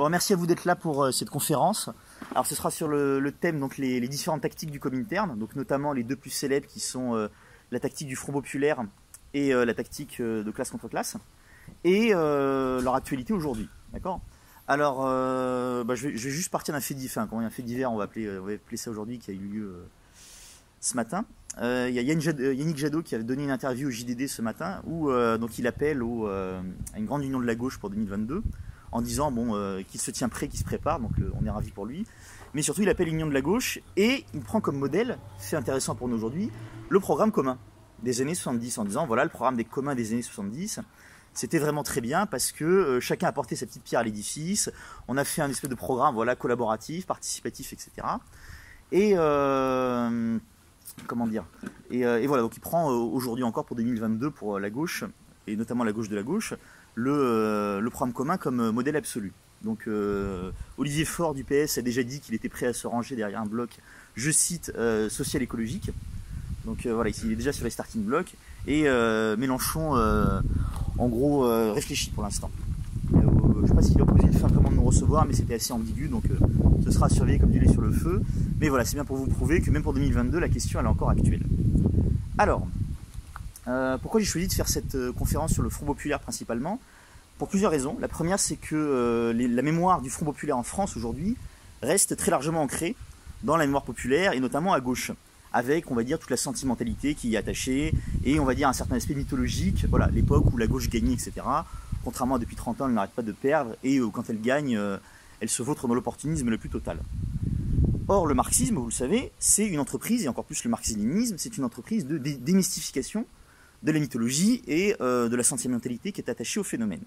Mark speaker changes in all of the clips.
Speaker 1: Bon, merci à vous d'être là pour cette conférence. Alors, ce sera sur le thème, donc les différentes tactiques du Comintern, donc notamment les deux plus célèbres qui sont la tactique du Front populaire et la tactique de classe contre classe, et leur actualité aujourd'hui. D'accord? Alors, je vais juste partir d'un fait divers, un fait divers, on va appeler ça aujourd'hui, qui a eu lieu ce matin. Il y a Yannick Jadot qui a donné une interview au JDD ce matin où donc il appelle à une grande union de la gauche pour 2022 en disant qu'il se tient prêt, qu'il se prépare, donc on est ravis pour lui. Mais surtout il appelle l'union de la gauche et il prend comme modèle, fait intéressant pour nous aujourd'hui, le programme commun des années 70 en disant voilà le programme des communs des années 70. C'était vraiment très bien parce que chacun a apporté sa petite pierre à l'édifice. On a fait un espèce de programme collaboratif, participatif, etc. Et comment dire, et voilà, donc il prend aujourd'hui encore pour 2022 pour la gauche, et notamment la gauche de la gauche, le programme commun comme modèle absolu. Donc Olivier Faure du PS a déjà dit qu'il était prêt à se ranger derrière un bloc, je cite, social-écologique. Donc voilà, il est déjà sur les starting blocks, et Mélenchon, en gros, réfléchit pour l'instant. Je ne sais pas s'il a posé une fin comment de nous recevoir, mais c'était assez ambigu, donc ce sera surveillé comme du lait sur le feu. Mais voilà, c'est bien pour vous prouver que même pour 2022, la question elle est encore actuelle. Alors, pourquoi j'ai choisi de faire cette conférence sur le Front populaire principalement? Pour plusieurs raisons. La première, c'est que la mémoire du Front populaire en France aujourd'hui reste très largement ancrée dans la mémoire populaire, et notamment à gauche, avec, on va dire, toute la sentimentalité qui y est attachée, et on va dire un certain aspect mythologique, voilà, l'époque où la gauche gagnait, etc. Contrairement à depuis 30 ans, elle n'arrête pas de perdre, et quand elle gagne, elle se vautre dans l'opportunisme le plus total. Or, le marxisme, vous le savez, c'est une entreprise, et encore plus le marxisme-léninisme, c'est une entreprise de démystification de la mythologie et de la sentimentalité qui est attachée au phénomène.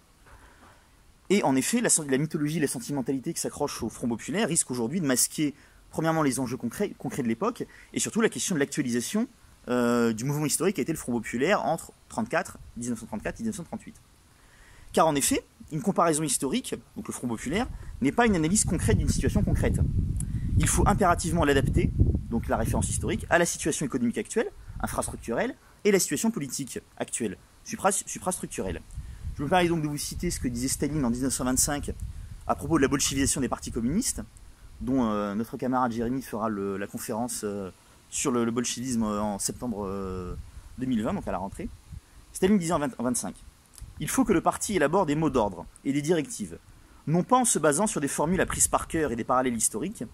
Speaker 1: Et en effet, la mythologie et la sentimentalité qui s'accrochent au Front populaire risquent aujourd'hui de masquer, premièrement, les enjeux concrets de l'époque, et surtout la question de l'actualisation du mouvement historique qui a été le Front populaire entre 1934 et 1938. Car en effet, une comparaison historique, donc le Front populaire, n'est pas une analyse concrète d'une situation concrète. Il faut impérativement l'adapter, donc la référence historique, à la situation économique actuelle, infrastructurelle, et la situation politique actuelle, suprastructurelle. Je me permets donc de vous citer ce que disait Staline en 1925 à propos de la bolchevisation des partis communistes, dont notre camarade Jérémy fera la conférence sur le bolchevisme en septembre 2020, donc à la rentrée. Staline disait en 1925 « Il faut que le parti élabore des mots d'ordre et des directives, non pas en se basant sur des formules apprises par cœur et des parallèles historiques,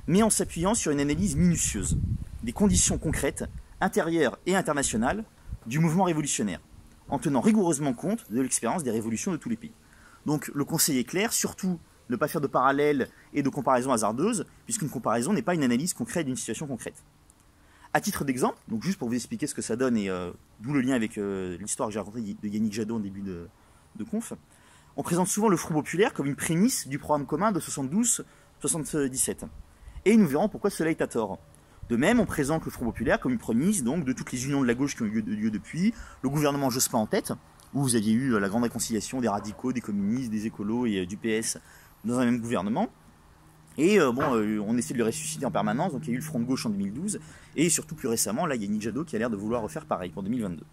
Speaker 1: mais en s'appuyant sur une analyse minutieuse des conditions concrètes, intérieures et internationales, du mouvement révolutionnaire, en tenant rigoureusement compte de l'expérience des révolutions de tous les pays. » Donc le conseil est clair, surtout ne pas faire de parallèles et de comparaisons hasardeuses, puisqu'une comparaison n'est pas une analyse concrète d'une situation concrète. À titre d'exemple, donc juste pour vous expliquer ce que ça donne, et d'où le lien avec l'histoire que j'ai racontée de Yannick Jadot en début de conf, on présente souvent le Front populaire comme une prémisse du programme commun de 72-77. Et nous verrons pourquoi cela est à tort. De même, on présente le Front populaire comme une prémisse donc, de toutes les unions de la gauche qui ont eu lieu depuis, le gouvernement Jospin en tête, où vous aviez eu la grande réconciliation des radicaux, des communistes, des écolos et du PS dans un même gouvernement. Et on essaie de le ressusciter en permanence, donc il y a eu le Front de gauche en 2012, et surtout plus récemment, là, il y a Yannick Jadot qui a l'air de vouloir refaire pareil pour 2022.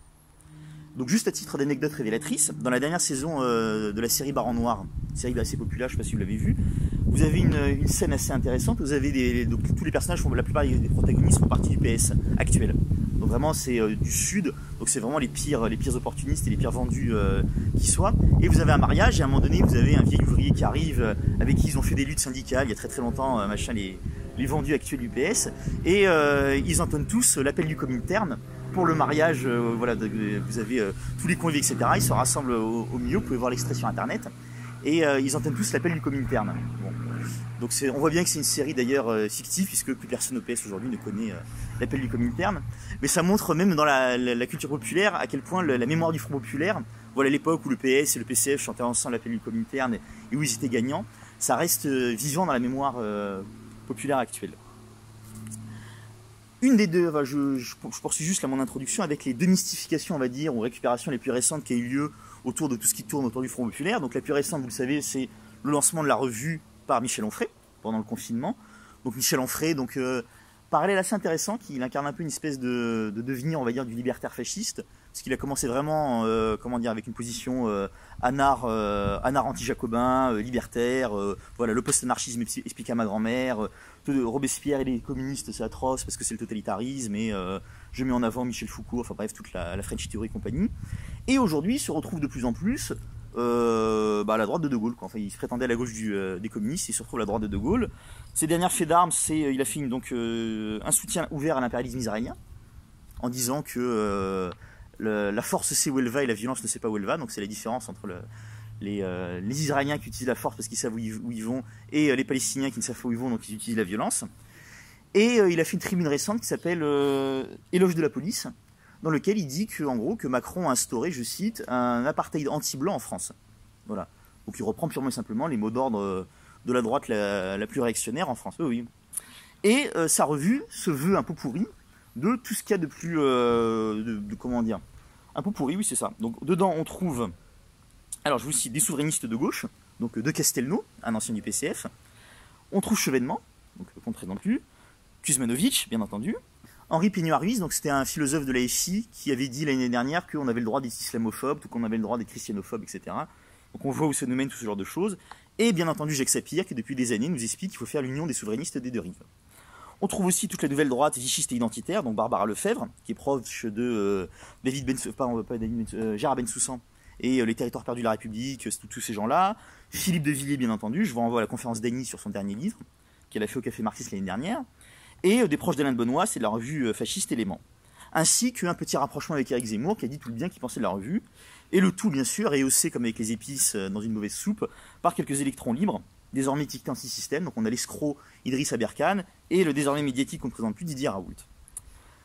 Speaker 1: Donc juste à titre d'anecdote révélatrice, dans la dernière saison de la série Baron Noir, série assez populaire, je ne sais pas si vous l'avez vu, vous avez une scène assez intéressante, vous avez donc, tous les personnages, la plupart des protagonistes font partie du PS actuel. Donc vraiment c'est du sud, donc c'est vraiment les pires opportunistes et les pires vendus qui soient. Et vous avez un mariage, et à un moment donné vous avez un vieil ouvrier qui arrive, avec qui ils ont fait des luttes syndicales il y a très très longtemps, les vendus actuels du PS, et ils entonnent tous l'appel du Comintern pour le mariage, vous avez tous les convives, etc. Ils se rassemblent au milieu, vous pouvez voir l'extrait sur internet, et ils entonnent tous l'appel du Comintern. Bon. Donc on voit bien que c'est une série d'ailleurs fictive, puisque plus personne au PS aujourd'hui ne connaît l'appel du Comintern. Mais ça montre même dans la culture populaire à quel point la mémoire du Front populaire, voilà l'époque où le PS et le PCF chantaient ensemble l'appel du Comintern et où ils étaient gagnants, ça reste vivant dans la mémoire populaire actuelle. Une des deux, je poursuis juste là mon introduction avec les deux mystifications, on va dire, ou récupérations les plus récentes qui a eu lieu autour de tout ce qui tourne autour du Front populaire. Donc la plus récente, vous le savez, c'est le lancement de la revue par Michel Onfray pendant le confinement. Donc Michel Onfray, parallèle assez intéressant, il incarne un peu une espèce de devenir, on va dire, du libertaire fasciste, parce qu'il a commencé vraiment, comment dire, avec une position anard anti-jacobin, libertaire, voilà, le post-anarchisme expliqué à ma grand-mère, Robespierre et les communistes c'est atroce parce que c'est le totalitarisme, et je mets en avant Michel Foucault, enfin bref, toute la French Theory et compagnie. Et aujourd'hui, il se retrouve de plus en plus à la droite de De Gaulle, quoi. Enfin, il se prétendait à la gauche des communistes, il se retrouve à la droite de De Gaulle. Ses dernières faits d'armes, c'est il a fait un soutien ouvert à l'impérialisme israélien, en disant que la force sait où elle va et la violence ne sait pas où elle va. Donc c'est la différence entre les Israéliens qui utilisent la force parce qu'ils savent où ils vont, et les Palestiniens qui ne savent pas où ils vont, donc ils utilisent la violence. Et il a fait une tribune récente qui s'appelle Éloge de la police, dans lequel il dit que, en gros, que Macron a instauré, je cite, un apartheid anti-blanc en France. Voilà. Donc il reprend purement et simplement les mots d'ordre de la droite la plus réactionnaire en France. Oui, oui. Et sa revue se veut un pot pourri de tout ce qu'il y a de plus... comment dire, un pot pourri, oui, c'est ça. Donc dedans, on trouve... Alors, je vous cite des souverainistes de gauche, donc de Castelnau, un ancien du PCF. On trouve Chevènement, donc qu'on ne présente plus. Kuzmanovic, bien entendu. Henri Pignon-Ruiz, donc c'était un philosophe de la FI qui avait dit l'année dernière qu'on avait le droit d'être islamophobes, tout qu'on avait le droit d'être christianophobe, etc. Donc on voit où ça nous mène tout ce genre de choses. Et bien entendu Jacques Sapir, qui depuis des années nous explique qu'il faut faire l'union des souverainistes des deux rives. On trouve aussi toute la nouvelle droite vichiste et identitaire, donc Barbara Lefebvre, qui est proche de Gérard Bensoussan, et les territoires perdus de la République, tous ces gens-là. Philippe de Villiers, bien entendu, je vous renvoie à la conférence d'Agny sur son dernier livre, qu'elle a fait au Café Marxiste l'année dernière. Et des proches d'Alain de Benoît, c'est de la revue fasciste Élément. Ainsi qu'un petit rapprochement avec Éric Zemmour, qui a dit tout le bien qu'il pensait de la revue. Et le tout, bien sûr, rehaussé comme avec les épices dans une mauvaise soupe, par quelques électrons libres, désormais étiquetés anti-système. Donc on a l'escroc Idriss Aberkane et le désormais médiatique qu'on ne présente plus, Didier Raoult.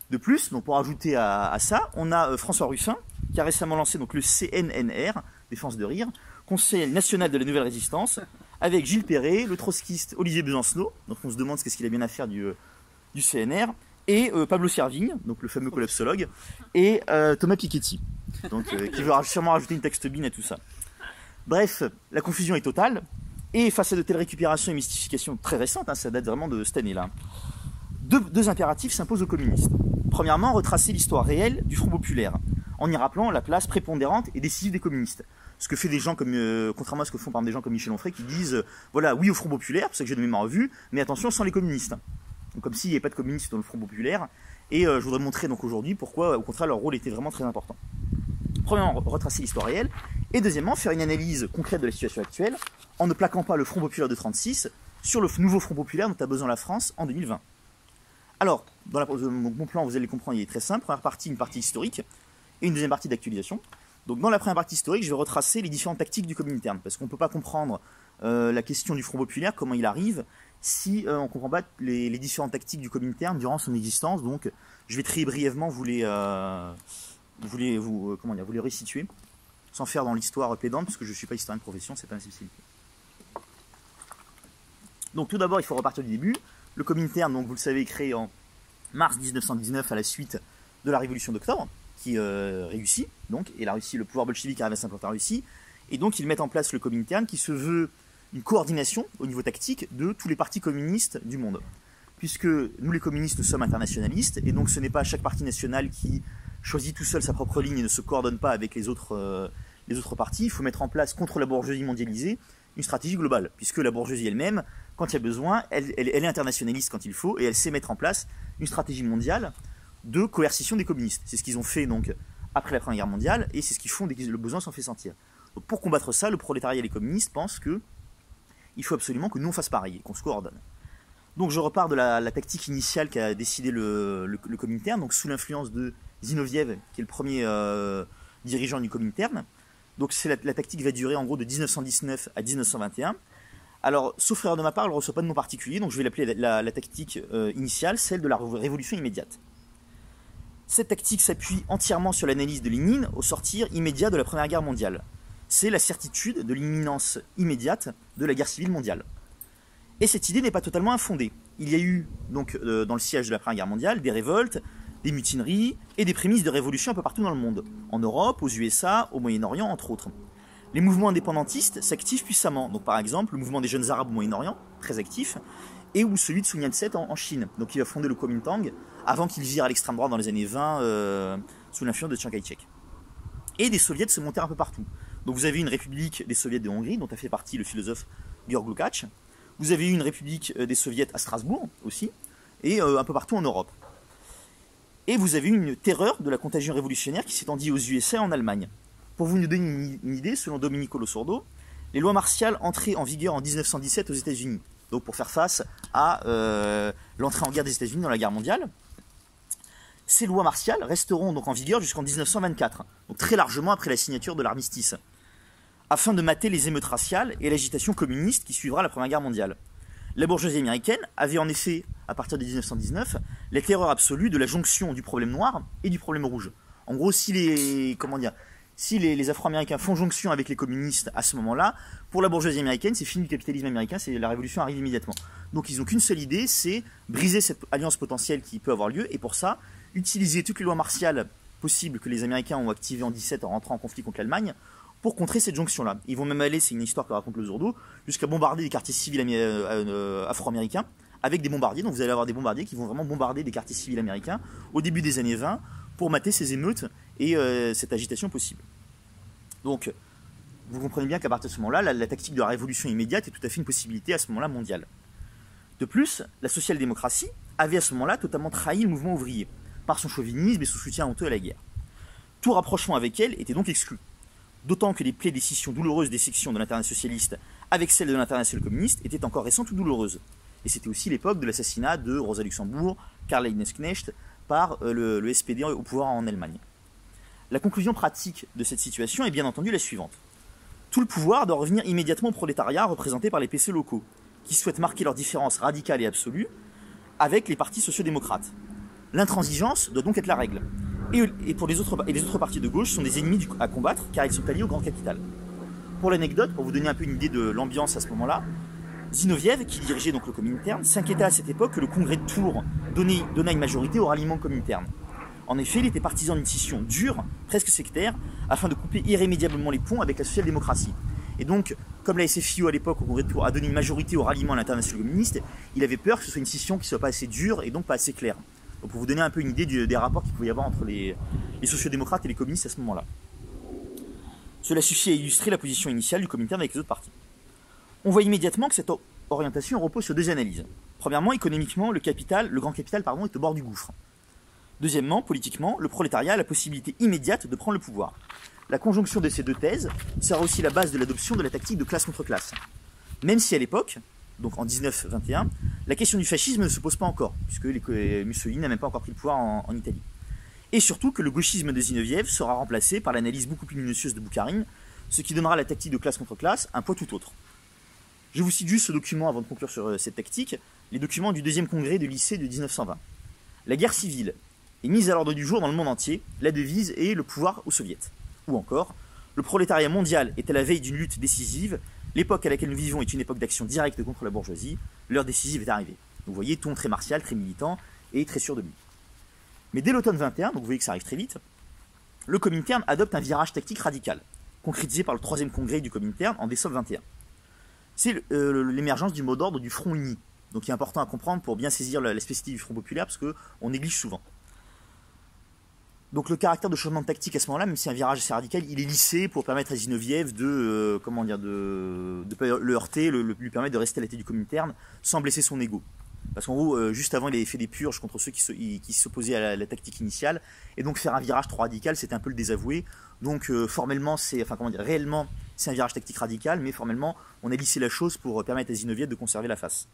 Speaker 1: De plus, donc pour ajouter à ça, on a François Ruffin, qui a récemment lancé donc le CNNR, Défense de Rire, Conseil national de la Nouvelle Résistance, avec Gilles Perret, le trotskiste Olivier Besancenot, donc on se demande ce qu'il a bien à faire du CNR, et Pablo Servigne, donc le fameux collapsologue, et Thomas Piketty, donc, qui veut sûrement rajouter une texte-bine à tout ça. Bref, la confusion est totale, et face à de telles récupérations et mystifications très récentes, hein, ça date vraiment de cette année-là, deux impératifs s'imposent aux communistes. Premièrement, retracer l'histoire réelle du Front populaire, en y rappelant la place prépondérante et décisive des communistes. Ce que fait des gens comme, contrairement à ce que font par exemple des gens comme Michel Onfray, qui disent, voilà, oui au Front populaire, c'est ça que j'ai donné ma revue, mais attention, sans les communistes. Donc, comme s'il n'y avait pas de communistes dans le Front populaire, et je voudrais montrer donc aujourd'hui pourquoi, au contraire, leur rôle était vraiment très important. Premièrement, retracer l'histoire réelle, et deuxièmement, faire une analyse concrète de la situation actuelle, en ne plaquant pas le Front populaire de 1936 sur le nouveau Front populaire dont a besoin la France en 2020. Alors, dans mon plan, vous allez le comprendre, il est très simple. Première partie, une partie historique, et une deuxième partie d'actualisation. Donc dans la première partie historique, je vais retracer les différentes tactiques du Comintern, parce qu'on ne peut pas comprendre la question du Front populaire, comment il arrive, si on ne comprend pas les différentes tactiques du Comintern durant son existence. Donc je vais très brièvement vous les restituer, sans faire dans l'histoire pédante, parce que je ne suis pas historien de profession, c'est pas ma spécialité. Donc tout d'abord, il faut repartir du début. Le Comintern, donc vous le savez, est créé en mars 1919 à la suite de la Révolution d'octobre, qui réussit, donc, et la Russie, le pouvoir bolchevique arrive à s'implanter en Russie, et donc ils mettent en place le Comintern qui se veut une coordination au niveau tactique de tous les partis communistes du monde. Puisque nous les communistes sommes internationalistes, et donc ce n'est pas chaque parti national qui choisit tout seul sa propre ligne et ne se coordonne pas avec les autres partis, il faut mettre en place contre la bourgeoisie mondialisée une stratégie globale, puisque la bourgeoisie elle-même, quand il y a besoin, elle est internationaliste quand il faut, et elle sait mettre en place une stratégie mondiale de coercition des communistes. C'est ce qu'ils ont fait donc après la Première Guerre mondiale, et c'est ce qu'ils font dès que le besoin s'en fait sentir. Donc pour combattre ça, le prolétariat et les communistes pensent qu'il faut absolument que nous on fasse pareil, et qu'on se coordonne. Donc je repars de la tactique initiale qu'a décidé le Comintern, donc sous l'influence de Zinoviev, qui est le premier dirigeant du Comintern. Donc la tactique va durer en gros de 1919 à 1921. Alors, sauf erreur de ma part, elle ne reçoit pas de nom particulier, donc je vais l'appeler la tactique initiale, celle de la révolution immédiate. Cette tactique s'appuie entièrement sur l'analyse de Lénine au sortir immédiat de la Première Guerre mondiale. C'est la certitude de l'imminence immédiate de la guerre civile mondiale. Et cette idée n'est pas totalement infondée. Il y a eu, donc, dans le siège de la Première Guerre mondiale, des révoltes, des mutineries et des prémices de révolution un peu partout dans le monde. En Europe, aux USA, au Moyen-Orient, entre autres. Les mouvements indépendantistes s'activent puissamment. Donc par exemple, le mouvement des jeunes arabes au Moyen-Orient, très actif, et ou celui de Sun Yat-sen en Chine. Donc il va fonder le Kuomintang avant qu'il vire à l'extrême droite dans les années 20 sous l'influence de Chiang Kai-shek. et des soviets se montèrent un peu partout. Donc vous avez une république des soviets de Hongrie, dont a fait partie le philosophe Georg Lukács. Vous avez eu une république des soviets à Strasbourg aussi, et un peu partout en Europe. Et vous avez eu une terreur de la contagion révolutionnaire qui s'étendit aux USA et en Allemagne. Pour vous donner une idée, selon Domenico Losurdo, les lois martiales entraient en vigueur en 1917 aux États-Unis. Donc pour faire face à l'entrée en guerre des États-Unis dans la guerre mondiale. Ces lois martiales resteront donc en vigueur jusqu'en 1924, donc très largement après la signature de l'armistice, afin de mater les émeutes raciales et l'agitation communiste qui suivra la Première Guerre mondiale. La bourgeoisie américaine avait en effet, à partir de 1919, la terreur absolue de la jonction du problème noir et du problème rouge. En gros, si les Afro-Américains font jonction avec les communistes à ce moment-là, pour la bourgeoisie américaine, c'est fini le capitalisme américain, la révolution arrive immédiatement. Donc ils n'ont qu'une seule idée, c'est briser cette alliance potentielle qui peut avoir lieu, et pour ça, utiliser toutes les lois martiales possibles que les Américains ont activées en 17 en rentrant en conflit contre l'Allemagne, pour contrer cette jonction-là. Ils vont même aller, c'est une histoire que raconte le Zurdo, jusqu'à bombarder des quartiers civils afro-américains avec des bombardiers. Donc vous allez avoir des bombardiers qui vont vraiment bombarder des quartiers civils américains au début des années 20 pour mater ces émeutes et cette agitation possible. Donc vous comprenez bien qu'à partir de ce moment-là, la tactique de la révolution immédiate est tout à fait une possibilité à ce moment-là mondiale. De plus, la social-démocratie avait à ce moment-là totalement trahi le mouvement ouvrier par son chauvinisme et son soutien honteux à la guerre. Tout rapprochement avec elle était donc exclu. D'autant que les plaies des scissions douloureuses des sections de l'Internationale socialiste avec celles de l'Internationale communiste étaient encore récentes ou douloureuses. Et c'était aussi l'époque de l'assassinat de Rosa Luxembourg, Karl Liebknecht par le SPD au pouvoir en Allemagne. La conclusion pratique de cette situation est bien entendu la suivante. Tout le pouvoir doit revenir immédiatement au prolétariat représenté par les PC locaux, qui souhaitent marquer leur différence radicale et absolue avec les partis sociaux-démocrates. L'intransigeance doit donc être la règle. Et les autres partis de gauche sont des ennemis à combattre car ils sont alliés au grand capital. Pour l'anecdote, pour vous donner un peu une idée de l'ambiance à ce moment-là, Zinoviev, qui dirigeait donc le Comintern, s'inquiétait à cette époque que le congrès de Tours donnât une majorité au ralliement Comintern. En effet, il était partisan d'une scission dure, presque sectaire, afin de couper irrémédiablement les ponts avec la social-démocratie. Et donc, comme la SFIO à l'époque au congrès de Tours a donné une majorité au ralliement à l'Internationale communiste, il avait peur que ce soit une scission qui ne soit pas assez dure et donc pas assez claire. Donc pour vous donner un peu une idée des rapports qu'il pouvait y avoir entre les sociodémocrates et les communistes à ce moment-là. Cela suffit à illustrer la position initiale du Comintern avec les autres partis. On voit immédiatement que cette orientation repose sur deux analyses. Premièrement, économiquement, le grand capital est au bord du gouffre. Deuxièmement, politiquement, le prolétariat a la possibilité immédiate de prendre le pouvoir. La conjonction de ces deux thèses sera aussi la base de l'adoption de la tactique de classe contre classe. Même si à l'époque, donc en 1921, la question du fascisme ne se pose pas encore, puisque Mussolini n'a même pas encore pris le pouvoir en Italie. Et surtout que le gauchisme de Zinoviev sera remplacé par l'analyse beaucoup plus minutieuse de Boukharine, ce qui donnera à la tactique de classe contre classe un poids tout autre. Je vous cite juste ce document avant de conclure sur cette tactique, les documents du deuxième congrès de lycée de 1920. La guerre civile est mise à l'ordre du jour dans le monde entier, la devise est le pouvoir aux soviets. Ou encore, le prolétariat mondial est à la veille d'une lutte décisive, l'époque à laquelle nous vivons est une époque d'action directe contre la bourgeoisie, l'heure décisive est arrivée. Donc vous voyez, ton très martial, très militant et très sûr de lui. Mais dès l'automne 21, donc vous voyez que ça arrive très vite, le Comintern adopte un virage tactique radical, concrétisé par le troisième congrès du Comintern en décembre 21. C'est l'émergence du mot d'ordre du Front uni, donc qui est important à comprendre pour bien saisir la spécificité du Front populaire, parce qu'on néglige souvent. Donc le caractère de changement de tactique à ce moment-là, même si un virage assez radical, il est lissé pour permettre à Zinoviev de le heurter, lui permettre de rester à la tête du Comintern sans blesser son ego. Parce qu'en gros, juste avant, il avait fait des purges contre ceux qui s'opposaient à la tactique initiale, et donc faire un virage trop radical, c'était un peu le désavouer. Donc réellement, c'est un virage tactique radical, mais formellement, on a lissé la chose pour permettre à Zinoviev de conserver la face.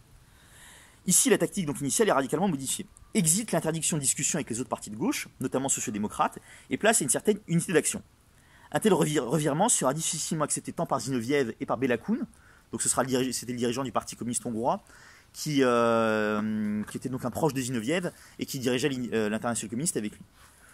Speaker 1: Ici, la tactique donc initiale est radicalement modifiée. Exit l'interdiction de discussion avec les autres partis de gauche, notamment sociodémocrates, et place à une certaine unité d'action. Un tel revirement sera difficilement accepté tant par Zinoviev et par Béla Kun, donc c'était le dirigeant du Parti communiste hongrois, qui était donc un proche de Zinoviev et qui dirigeait l'Internationale communiste avec lui.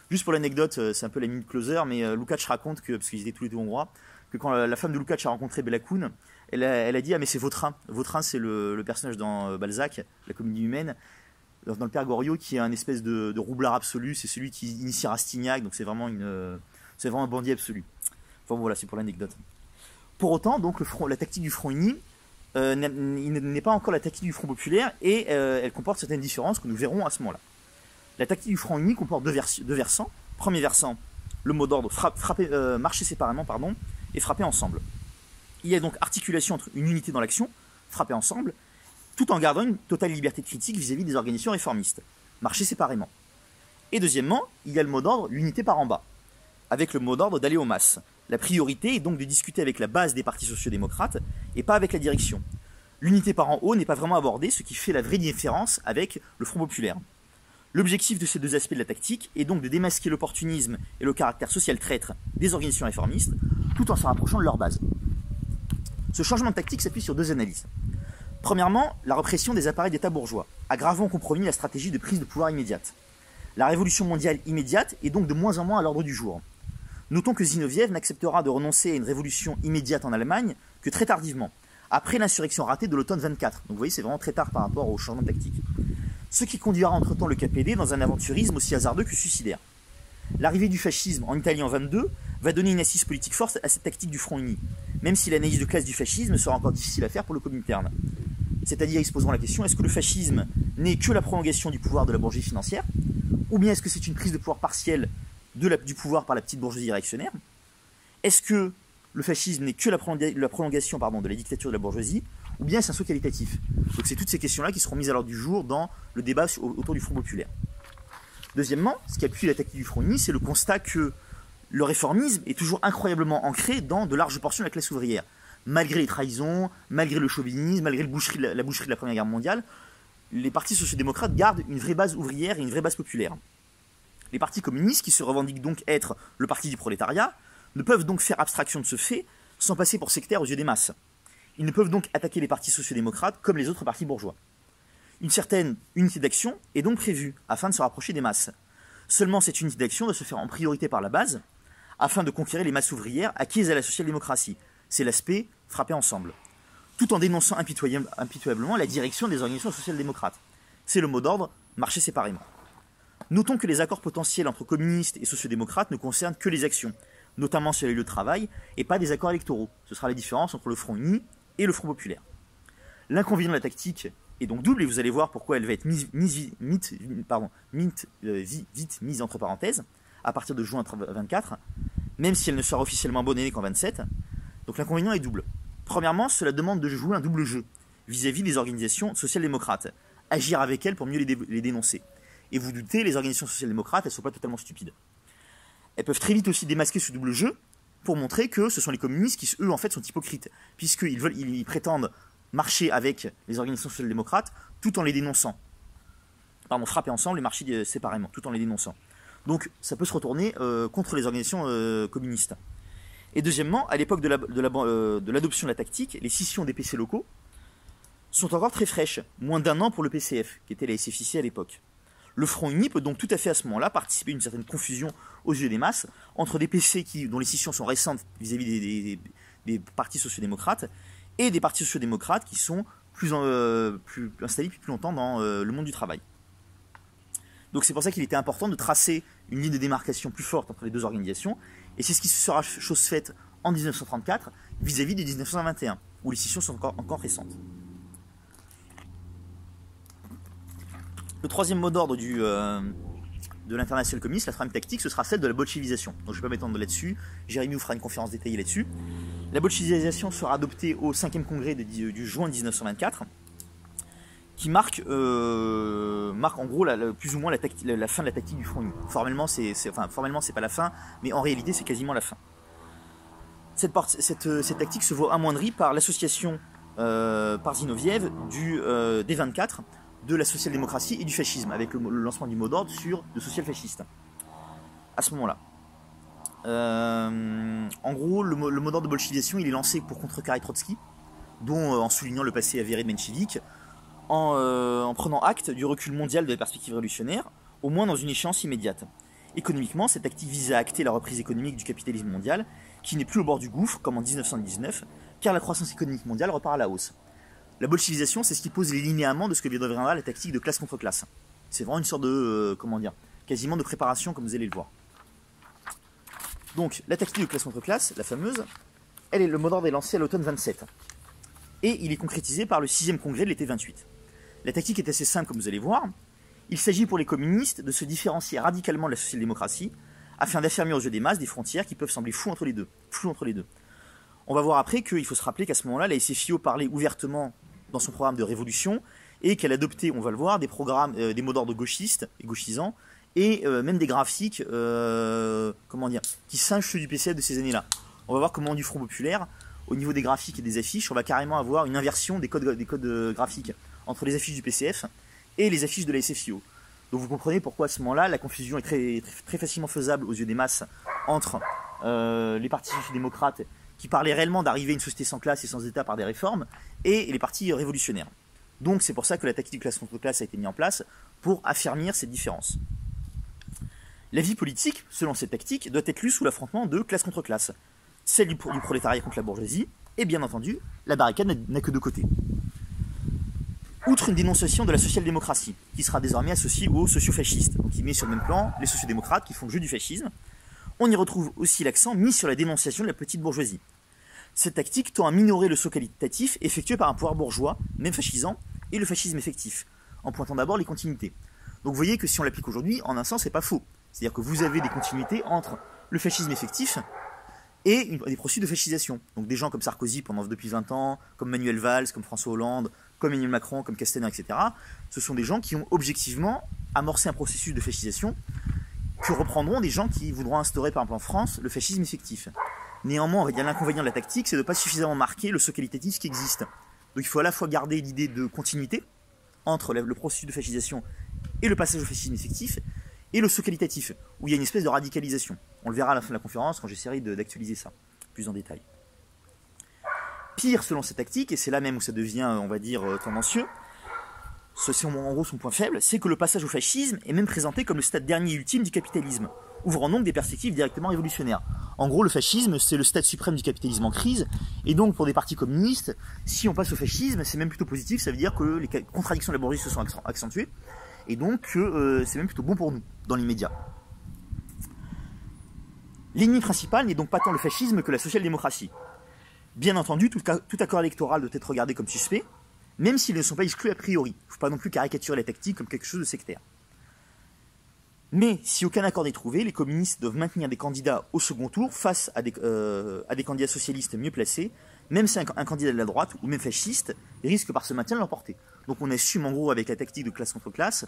Speaker 1: Juste pour l'anecdote, c'est un peu la minute closer, mais Lukács raconte que, parce qu'ils étaient tous les deux hongrois, que quand la femme de Lukács a rencontré Béla Kun, elle a dit « Ah mais c'est Vautrin ». Vautrin, c'est le personnage dans Balzac, la comédie humaine, dans le Père Goriot, qui est un espèce de roublard absolu, c'est celui qui initie Rastignac, donc c'est vraiment un bandit absolu. Enfin voilà, c'est pour l'anecdote. Pour autant, donc la tactique du Front uni n'est pas encore la tactique du Front populaire, et elle comporte certaines différences que nous verrons à ce moment-là. La tactique du Front uni comporte deux versants. Premier versant, le mot d'ordre marcher séparément et frapper ensemble. Il y a donc articulation entre une unité dans l'action, frapper ensemble, tout en gardant une totale liberté de critique vis-à-vis des organisations réformistes, marcher séparément. Et deuxièmement, il y a le mot d'ordre l'unité par en bas, avec le mot d'ordre d'aller aux masses. La priorité est donc de discuter avec la base des partis sociaux-démocrates et pas avec la direction. L'unité par en haut n'est pas vraiment abordée, ce qui fait la vraie différence avec le Front populaire. L'objectif de ces deux aspects de la tactique est donc de démasquer l'opportunisme et le caractère social traître des organisations réformistes, tout en se rapprochant de leur base. Ce changement de tactique s'appuie sur deux analyses. Premièrement, la répression des appareils d'État bourgeois a gravement compromis la stratégie de prise de pouvoir immédiate. La révolution mondiale immédiate est donc de moins en moins à l'ordre du jour. Notons que Zinoviev n'acceptera de renoncer à une révolution immédiate en Allemagne que très tardivement, après l'insurrection ratée de l'automne 24. Donc vous voyez, c'est vraiment très tard par rapport au changement de tactique. Ce qui conduira entre-temps le KPD dans un aventurisme aussi hasardeux que suicidaire. L'arrivée du fascisme en Italie en 22 va donner une assise politique forte à cette tactique du Front uni, même si l'analyse de classe du fascisme sera encore difficile à faire pour le Comintern. C'est-à-dire, ils se poseront la question, est-ce que le fascisme n'est que la prolongation du pouvoir de la bourgeoisie financière, ou bien est-ce que c'est une prise de pouvoir partielle du pouvoir par la petite bourgeoisie réactionnaire? Est-ce que le fascisme n'est que la prolongation de la dictature de la bourgeoisie, ou bien c'est un saut qualitatif? Donc c'est toutes ces questions-là qui seront mises à l'ordre du jour dans le débat autour du Front populaire. Deuxièmement, ce qui appuie la tactique du Front uni, c'est le constat que le réformisme est toujours incroyablement ancré dans de larges portions de la classe ouvrière. Malgré les trahisons, malgré le chauvinisme, malgré la boucherie de la Première Guerre mondiale, les partis sociaux-démocrates gardent une vraie base ouvrière et une vraie base populaire. Les partis communistes, qui se revendiquent donc être le parti du prolétariat, ne peuvent donc faire abstraction de ce fait sans passer pour sectaires aux yeux des masses. Ils ne peuvent donc attaquer les partis sociaux-démocrates comme les autres partis bourgeois. Une certaine unité d'action est donc prévue afin de se rapprocher des masses. Seulement cette unité d'action doit se faire en priorité par la base afin de conquérir les masses ouvrières acquises à la social-démocratie. C'est l'aspect frapper ensemble. Tout en dénonçant impitoyablement la direction des organisations social-démocrates. C'est le mot d'ordre marcher séparément. Notons que les accords potentiels entre communistes et sociaux-démocrates ne concernent que les actions, notamment sur les lieux de travail, et pas des accords électoraux. Ce sera la différence entre le Front uni et le Front populaire. L'inconvénient de la tactique est donc double, et vous allez voir pourquoi elle va être vite mise entre parenthèses, à partir de juin 24, même si elle ne sera officiellement abandonnée qu'en 27. Donc l'inconvénient est double. Premièrement, cela demande de jouer un double jeu vis-à-vis des organisations social-démocrates, agir avec elles pour mieux les dénoncer. Et vous doutez, les organisations social-démocrates, elles ne sont pas totalement stupides. Elles peuvent très vite aussi démasquer ce double jeu pour montrer que ce sont les communistes qui, eux, en fait, sont hypocrites, puisqu'ils prétendent marcher avec les organisations social-démocrates tout en les dénonçant. Pardon, frapper ensemble et marcher séparément, tout en les dénonçant. Donc ça peut se retourner contre les organisations communistes. Et deuxièmement, à l'époque de l'adoption de la tactique, les scissions des PC locaux sont encore très fraîches, moins d'un an pour le PCF, qui était la SFIC à l'époque. Le Front uni peut donc tout à fait à ce moment-là participer à une certaine confusion aux yeux des masses entre des PC dont les scissions sont récentes vis-à-vis des partis sociaux-démocrates et des partis sociaux-démocrates qui sont plus installés depuis plus longtemps dans le monde du travail. Donc c'est pour ça qu'il était important de tracer une ligne de démarcation plus forte entre les deux organisations, et c'est ce qui sera chose faite en 1934 vis-à-vis de 1921, où les scissions sont encore récentes. Le troisième mot d'ordre de l'international communiste, la trame tactique, ce sera celle de la bolchevisation. Donc je ne vais pas m'étendre là-dessus, Jérémy vous fera une conférence détaillée là-dessus. La bolchevisation sera adoptée au 5e congrès du juin 1924, qui marque en gros plus ou moins la fin de la tactique du Front uni. Formellement, c'est pas la fin, mais en réalité, c'est quasiment la fin. Cette tactique se voit amoindrie par l'association par Zinoviev des 24 de la social-démocratie et du fascisme, avec le lancement du mot d'ordre de social-fasciste. À ce moment-là. En gros, le mot d'ordre de bolchevisation, il est lancé pour contrecarrer Trotsky, dont en soulignant le passé avéré de Menshevik, en prenant acte du recul mondial de la perspective révolutionnaire, au moins dans une échéance immédiate. Économiquement, cette tactique vise à acter la reprise économique du capitalisme mondial, qui n'est plus au bord du gouffre, comme en 1919, car la croissance économique mondiale repart à la hausse. La bolchevisation, c'est ce qui pose les linéaments de ce que deviendra la tactique de classe contre classe. C'est vraiment une sorte de, quasiment de préparation, comme vous allez le voir. Donc, la tactique de classe contre classe, la fameuse, le mot d'ordre est lancé à l'automne 27. Et il est concrétisé par le 6e congrès de l'été 28. La tactique est assez simple, comme vous allez voir. Il s'agit pour les communistes de se différencier radicalement de la social-démocratie afin d'affirmer aux yeux des masses des frontières qui peuvent sembler floues entre les deux. On va voir après qu'il faut se rappeler qu'à ce moment-là, la SFIO parlait ouvertement dans son programme de révolution et qu'elle adoptait, on va le voir, des programmes, des mots d'ordre gauchistes et gauchisants et même des graphiques, qui singent ceux du PCF de ces années-là. On va voir comment du Front Populaire, au niveau des graphiques et des affiches, on va carrément avoir une inversion des codes graphiques entre les affiches du PCF et les affiches de la SFIO. Donc vous comprenez pourquoi à ce moment-là, la confusion est très facilement faisable aux yeux des masses entre les partis sociaux-démocrates qui parlaient réellement d'arriver à une société sans classe et sans État par des réformes, et les partis révolutionnaires. Donc c'est pour ça que la tactique de classe contre classe a été mise en place pour affermir cette différence. La vie politique, selon cette tactique, doit être lue sous l'affrontement de classe contre classe. Celle du prolétariat contre la bourgeoisie, et bien entendu, la barricade n'a que deux côtés. Outre une dénonciation de la social-démocratie, qui sera désormais associée aux sociofascistes, donc qui met sur le même plan les sociodémocrates qui font le jeu du fascisme, on y retrouve aussi l'accent mis sur la dénonciation de la petite bourgeoisie. Cette tactique tend à minorer le saut qualitatif effectué par un pouvoir bourgeois, même fascisant, et le fascisme effectif, en pointant d'abord les continuités. Donc vous voyez que si on l'applique aujourd'hui, en un sens, c'est pas faux. C'est-à-dire que vous avez des continuités entre le fascisme effectif et des processus de fascisation. Donc des gens comme Sarkozy depuis 20 ans, comme Manuel Valls, comme François Hollande, comme Emmanuel Macron, comme Castaner, etc. Ce sont des gens qui ont objectivement amorcé un processus de fascisation que reprendront des gens qui voudront instaurer par exemple en France le fascisme effectif. Néanmoins, on va dire l'inconvénient de la tactique, c'est de ne pas suffisamment marquer le saut qualitatif qui existe. Donc il faut à la fois garder l'idée de continuité entre le processus de fascisation et le passage au fascisme effectif, et le saut qualitatif, où il y a une espèce de radicalisation. On le verra à la fin de la conférence quand j'essaierai d'actualiser ça, plus en détail. Pire, selon cette tactique, et c'est là même où ça devient, on va dire, tendancieux, c'est en gros son point faible, c'est que le passage au fascisme est même présenté comme le stade dernier et ultime du capitalisme, ouvrant donc des perspectives directement révolutionnaires. En gros, le fascisme, c'est le stade suprême du capitalisme en crise, et donc pour des partis communistes, si on passe au fascisme, c'est même plutôt positif, ça veut dire que les contradictions de la bourgeoisie se sont accentuées, et donc c'est même plutôt bon pour nous, dans l'immédiat. L'ennemi principal n'est donc pas tant le fascisme que la social-démocratie. Bien entendu, tout accord électoral doit être regardé comme suspect, même s'ils ne sont pas exclus a priori. Il ne faut pas non plus caricaturer la tactique comme quelque chose de sectaire. Mais si aucun accord n'est trouvé, les communistes doivent maintenir des candidats au second tour face à des candidats socialistes mieux placés, même si un candidat de la droite, ou même fasciste, risque par ce maintien de l'emporter. Donc on assume en gros avec la tactique de classe contre classe,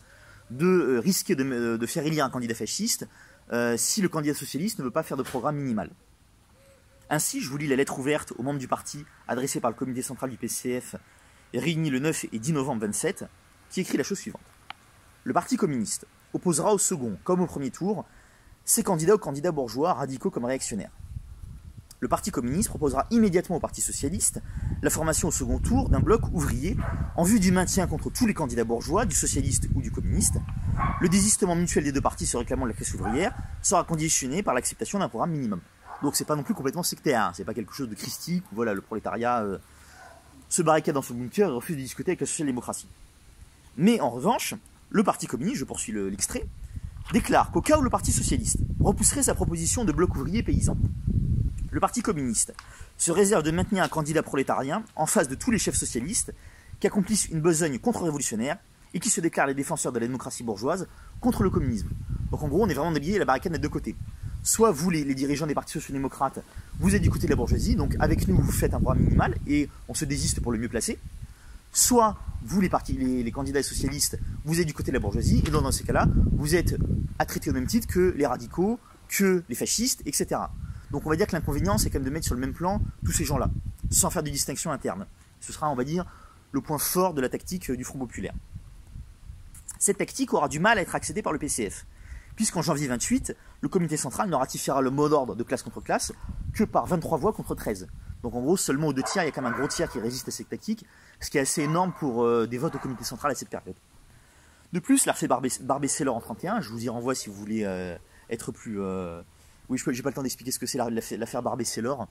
Speaker 1: de risquer de faire élire un candidat fasciste si le candidat socialiste ne veut pas faire de programme minimal. Ainsi, je vous lis la lettre ouverte aux membres du parti adressée par le comité central du PCF, réuni le 9 et 10 novembre 27, qui écrit la chose suivante. Le parti communiste opposera au second, comme au premier tour, ses candidats aux candidats bourgeois, radicaux comme réactionnaires. Le parti communiste proposera immédiatement au parti socialiste la formation au second tour d'un bloc ouvrier en vue du maintien contre tous les candidats bourgeois, du socialiste ou du communiste. Le désistement mutuel des deux partis se réclamant de la classe ouvrière sera conditionné par l'acceptation d'un programme minimum. Donc c'est pas non plus complètement sectaire, hein. C'est pas quelque chose de christique où voilà, le prolétariat se barricade dans son bunker et refuse de discuter avec la social-démocratie. Mais en revanche, le parti communiste, je poursuis l'extrait, déclare qu'au cas où le parti socialiste repousserait sa proposition de bloc ouvrier paysan, le parti communiste se réserve de maintenir un candidat prolétarien en face de tous les chefs socialistes qui accomplissent une besogne contre-révolutionnaire et qui se déclarent les défenseurs de la démocratie bourgeoise contre le communisme. Donc en gros, on est vraiment lié à la barricade des deux côtés. Soit vous, les dirigeants des partis sociaux-démocrates, vous êtes du côté de la bourgeoisie, donc avec nous, vous faites un programme minimal et on se désiste pour le mieux placé. Soit vous, les candidats socialistes, vous êtes du côté de la bourgeoisie, et dans ces cas-là, vous êtes à traiter au même titre que les radicaux, que les fascistes, etc. Donc on va dire que l'inconvénient, c'est quand même de mettre sur le même plan tous ces gens-là, sans faire de distinction interne. Ce sera, on va dire, le point fort de la tactique du Front Populaire. Cette tactique aura du mal à être accédée par le PCF, puisqu'en janvier 28, le comité central ne ratifiera le mot d'ordre de classe contre classe que par 23 voix contre 13. Donc en gros, seulement aux 2 tiers, il y a quand même un gros tiers qui résiste à cette tactique, ce qui est assez énorme pour des votes au comité central à cette période. De plus, l'a refait Barbé-Sellers en 31, je vous y renvoie si vous voulez être plus... Oui, j'ai pas le temps d'expliquer ce que c'est l'affaire Barbé-Sellers.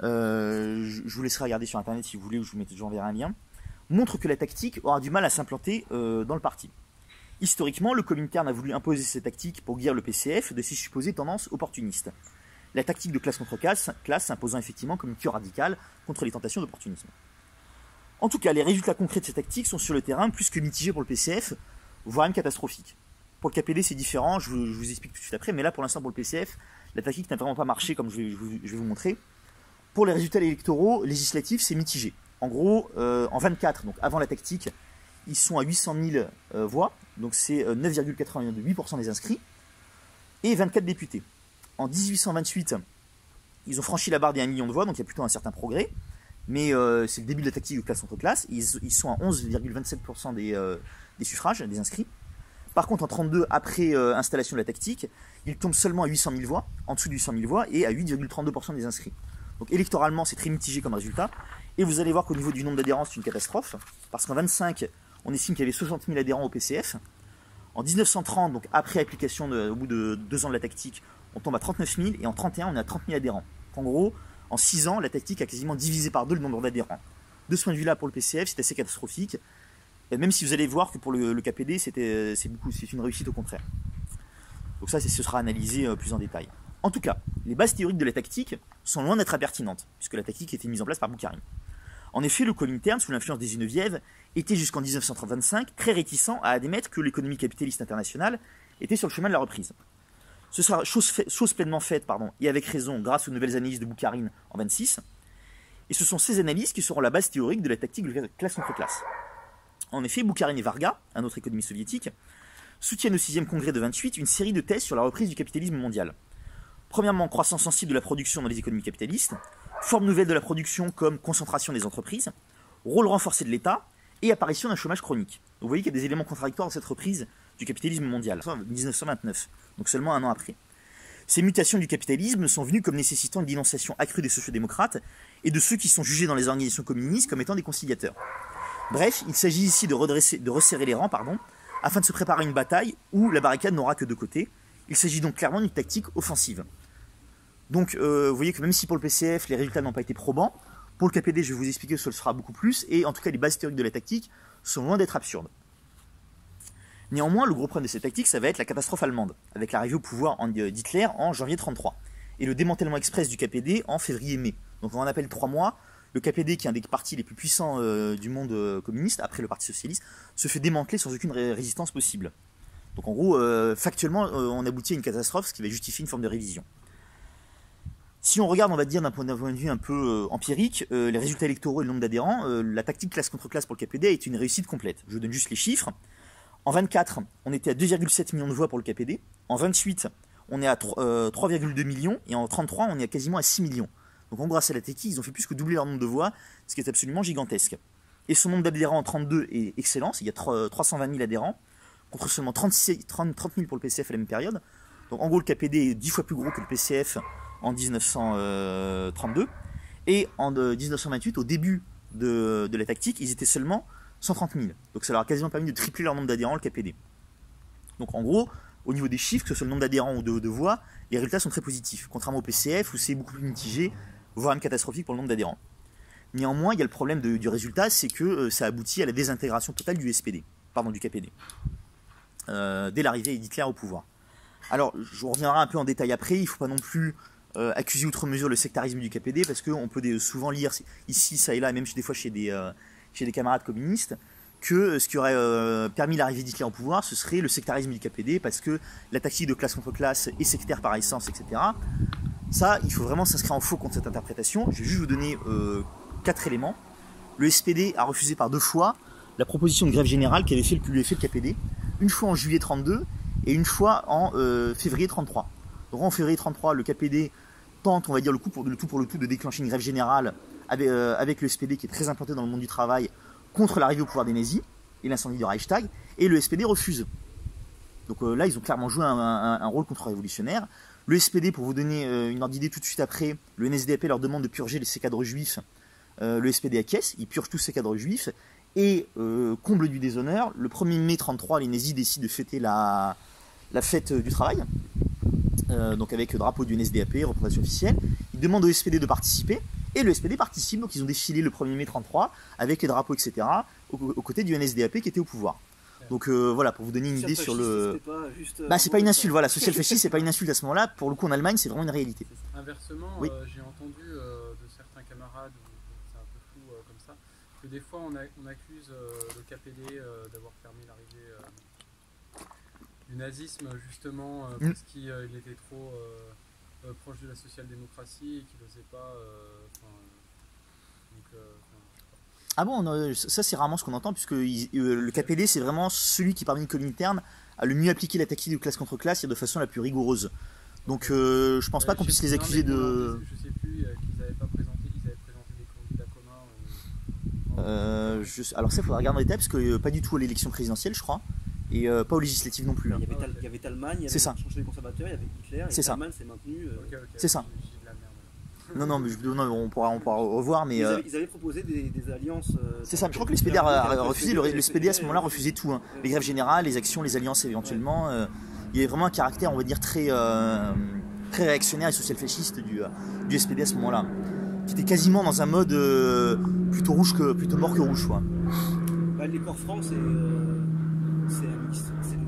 Speaker 1: Je vous laisserai regarder sur internet si vous voulez, ou j'enverrai un lien. Montre que la tactique aura du mal à s'implanter dans le parti. Historiquement, le Comintern a voulu imposer cette tactique pour guérir le PCF de ses supposées tendances opportunistes. La tactique de classe contre classe s'imposant effectivement comme une cure radicale contre les tentations d'opportunisme. En tout cas, les résultats concrets de cette tactique sont sur le terrain plus que mitigés pour le PCF, voire même catastrophiques. Pour le KPD, c'est différent, je vous explique tout de suite après, mais là, pour l'instant, pour le PCF, la tactique n'a vraiment pas marché, comme je vais vous montrer. Pour les résultats électoraux législatifs, c'est mitigé. En gros, en 24, donc avant la tactique, ils sont à 800 000 voix, donc c'est 9,88% des inscrits, et 24 députés. En 1828, ils ont franchi la barre des 1 million de voix, donc il y a plutôt un certain progrès, mais c'est le début de la tactique de classe contre classe. Ils sont à 11,27% des suffrages, des inscrits. Par contre, en 32, après installation de la tactique, ils tombent seulement à 800 000 voix, en dessous de 800 000 voix, et à 8,32% des inscrits. Donc électoralement, c'est très mitigé comme résultat. Et vous allez voir qu'au niveau du nombre d'adhérents, c'est une catastrophe, parce qu'en 25, on estime qu'il y avait 60 000 adhérents au PCF. En 1930, donc après application, au bout de 2 ans de la tactique, on tombe à 39 000, et en 31, on est à 30 000 adhérents. Donc, en gros, en 6 ans, la tactique a quasiment divisé par 2 le nombre d'adhérents. De ce point de vue-là, pour le PCF, c'est assez catastrophique. Et même si vous allez voir que pour le KPD, c'est une réussite au contraire. Donc ça, ce sera analysé plus en détail. En tout cas, les bases théoriques de la tactique sont loin d'être impertinentes, puisque la tactique a été mise en place par Boukharin. En effet, le Comintern, sous l'influence des Zinoviev, était jusqu'en 1925 très réticent à admettre que l'économie capitaliste internationale était sur le chemin de la reprise. Ce sera chose pleinement faite, et avec raison, grâce aux nouvelles analyses de Boukharin en 26. Et ce sont ces analyses qui seront la base théorique de la tactique de classe contre classe. En effet, Boukharin et Varga, un autre économiste soviétique, soutiennent au 6e congrès de 28 une série de thèses sur la reprise du capitalisme mondial. Premièrement, croissance sensible de la production dans les économies capitalistes, forme nouvelle de la production comme concentration des entreprises, rôle renforcé de l'État et apparition d'un chômage chronique. Donc vous voyez qu'il y a des éléments contradictoires dans cette reprise du capitalisme mondial, en 1929, donc seulement un an après. Ces mutations du capitalisme sont venues comme nécessitant une dénonciation accrue des sociodémocrates et de ceux qui sont jugés dans les organisations communistes comme étant des conciliateurs. Bref, il s'agit ici de resserrer les rangs, afin de se préparer à une bataille où la barricade n'aura que 2 côtés. Il s'agit donc clairement d'une tactique offensive. Donc vous voyez que même si pour le PCF les résultats n'ont pas été probants, pour le KPD je vais vous expliquer que ce sera beaucoup plus, et en tout cas les bases théoriques de la tactique sont loin d'être absurdes. Néanmoins, le gros problème de cette tactique, ça va être la catastrophe allemande, avec l'arrivée au pouvoir d'Hitler en janvier 1933, et le démantèlement express du KPD en février-mai. Donc on en appelle 3 mois. Le KPD, qui est un des partis les plus puissants du monde communiste, après le Parti socialiste, se fait démanteler sans aucune résistance possible. Donc en gros, factuellement, on aboutit à une catastrophe, ce qui va justifier une forme de révision. Si on regarde, on va dire, d'un point de vue un peu empirique, les résultats électoraux et le nombre d'adhérents, la tactique classe contre classe pour le KPD a été une réussite complète. Je vous donne juste les chiffres. En 24, on était à 2,7 millions de voix pour le KPD. En 28, on est à 3,2 millions. Et en 33, on est quasiment à 6 millions. Donc en gros, grâce à la tactique, ils ont fait plus que doubler leur nombre de voix, ce qui est absolument gigantesque. Et son nombre d'adhérents en 32 est excellent, il y a 320 000 adhérents, contre seulement 30 000 pour le PCF à la même période. Donc en gros, le KPD est 10 fois plus gros que le PCF en 1932. Et en 1928, au début de la tactique, ils étaient seulement 130 000. Donc ça leur a quasiment permis de tripler leur nombre d'adhérents, le KPD. Donc en gros, au niveau des chiffres, que ce soit le nombre d'adhérents ou de voix, les résultats sont très positifs, contrairement au PCF où c'est beaucoup plus mitigé, voire même catastrophique pour le nombre d'adhérents. Néanmoins, il y a le problème du résultat, c'est que ça aboutit à la désintégration totale du KPD, dès l'arrivée d'Hitler au pouvoir. Alors, je reviendrai un peu en détail après, il ne faut pas non plus accuser outre mesure le sectarisme du KPD, parce qu'on peut souvent lire ici, ça et là, et même des fois chez des camarades communistes, que ce qui aurait permis l'arrivée d'Hitler au pouvoir, ce serait le sectarisme du KPD, parce que la tactique de classe contre classe est sectaire par essence, etc. Ça, il faut vraiment s'inscrire en faux contre cette interprétation. Je vais juste vous donner 4 éléments. Le SPD a refusé par 2 fois la proposition de grève générale qu'avait fait le KPD, une fois en juillet 32 et une fois en février 33. Donc en février 33, le KPD tente, on va dire, le tout pour le tout de déclencher une grève générale avec le SPD qui est très implanté dans le monde du travail contre l'arrivée au pouvoir des nazis et l'incendie du Reichstag, et le SPD refuse. Donc là, ils ont clairement joué un rôle contre-révolutionnaire. Le SPD, pour vous donner une ordre d'idée tout de suite après, le NSDAP leur demande de purger ces cadres juifs. Le SPD acquiesce, il purge tous ces cadres juifs, et comble du déshonneur, le 1er mai 1933, les nazis décident de fêter la fête du travail, donc avec le drapeau du NSDAP, représentation officielle. Ils demandent au SPD de participer, et le SPD participe, donc ils ont défilé le 1er mai 1933, avec les drapeaux, etc., aux côtés du NSDAP qui était au pouvoir. Donc voilà, pour vous donner une idée sur le... c'est pas une insulte, voilà, social-fasciste, c'est pas une insulte à ce moment-là, pour le coup en Allemagne, c'est vraiment une réalité.
Speaker 2: Inversement,
Speaker 1: oui.
Speaker 2: J'ai entendu de certains camarades, c'est un peu flou comme ça, que des fois on accuse le KPD d'avoir permis l'arrivée du nazisme, justement, parce qu'il était trop proche de la social-démocratie et qu'il n'osait pas.
Speaker 1: Ah bon, non, ça c'est rarement ce qu'on entend, puisque le KPD c'est vraiment celui qui parmi les Comintern a le mieux appliqué la tactique de classe contre classe et de façon la plus rigoureuse. Donc je pense pas qu'on puisse les accuser de...
Speaker 2: Je sais plus qu'ils avaient pas présenté, ils avaient présenté des candidats communs.
Speaker 1: Alors ça il faudra regarder dans les détails, parce que pas du tout à l'élection présidentielle je crois, et pas aux législatives non plus.
Speaker 3: Il y avait Talman, il y avait changé les conservateurs, il y avait Hitler, et Talman s'est maintenu.
Speaker 1: C'est ça. Non, on pourra revoir, mais...
Speaker 3: Ils avaient proposé des alliances...
Speaker 1: c'est ça, je crois que le SPD a refusé, le SPD à ce moment-là refusait tout, hein. Les grèves générales, les actions, les alliances éventuellement. Il y avait vraiment un caractère, on va dire, très réactionnaire et social-fasciste du SPD à ce moment-là, qui était quasiment dans un mode plutôt mort que rouge, quoi.
Speaker 3: Bah, les corps francs, c'est un mix, c'est le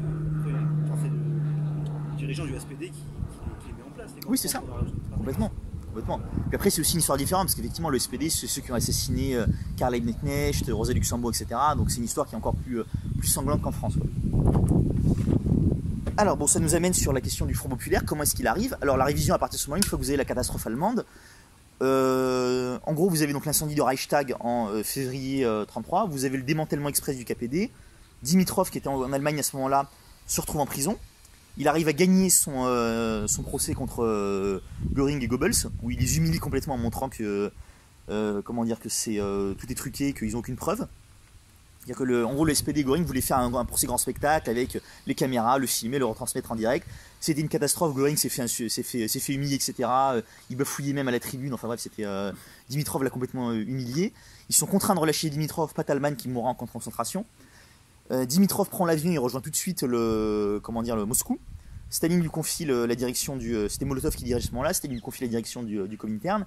Speaker 3: dirigeant du SPD qui les met en place.
Speaker 1: Oui, c'est ça, complètement. Puis après, c'est aussi une histoire différente, parce qu'effectivement, le SPD, c'est ceux qui ont assassiné Karl Liebknecht, Rosa Luxembourg, etc. Donc c'est une histoire qui est encore plus sanglante qu'en France, quoi. Alors bon, ça nous amène sur la question du Front Populaire. Comment est-ce qu'il arrive? Alors la révision à partir de ce moment, une fois que vous avez la catastrophe allemande, en gros, vous avez donc l'incendie de Reichstag en février 1933, vous avez le démantèlement express du KPD, Dimitrov, qui était en Allemagne à ce moment-là, se retrouve en prison. Il arrive à gagner son procès contre Göring et Goebbels, où il les humilie complètement en montrant que, tout est truqué, qu'ils n'ont aucune preuve. C'est-à-dire que en gros, le SPD Göring voulait faire un procès grand spectacle avec les caméras, le filmer, le retransmettre en direct. C'était une catastrophe. Göring s'est fait humilier, etc. Il bafouillait même à la tribune. Enfin bref, Dimitrov l'a complètement humilié. Ils sont contraints de relâcher Dimitrov, pas Talman qui mourra en camp de concentration. Dimitrov prend l'avion, il rejoint tout de suite le Moscou. Staline lui confie la direction c'était Molotov qui dirigeait ce moment-là. Staline lui confie la direction du Comintern.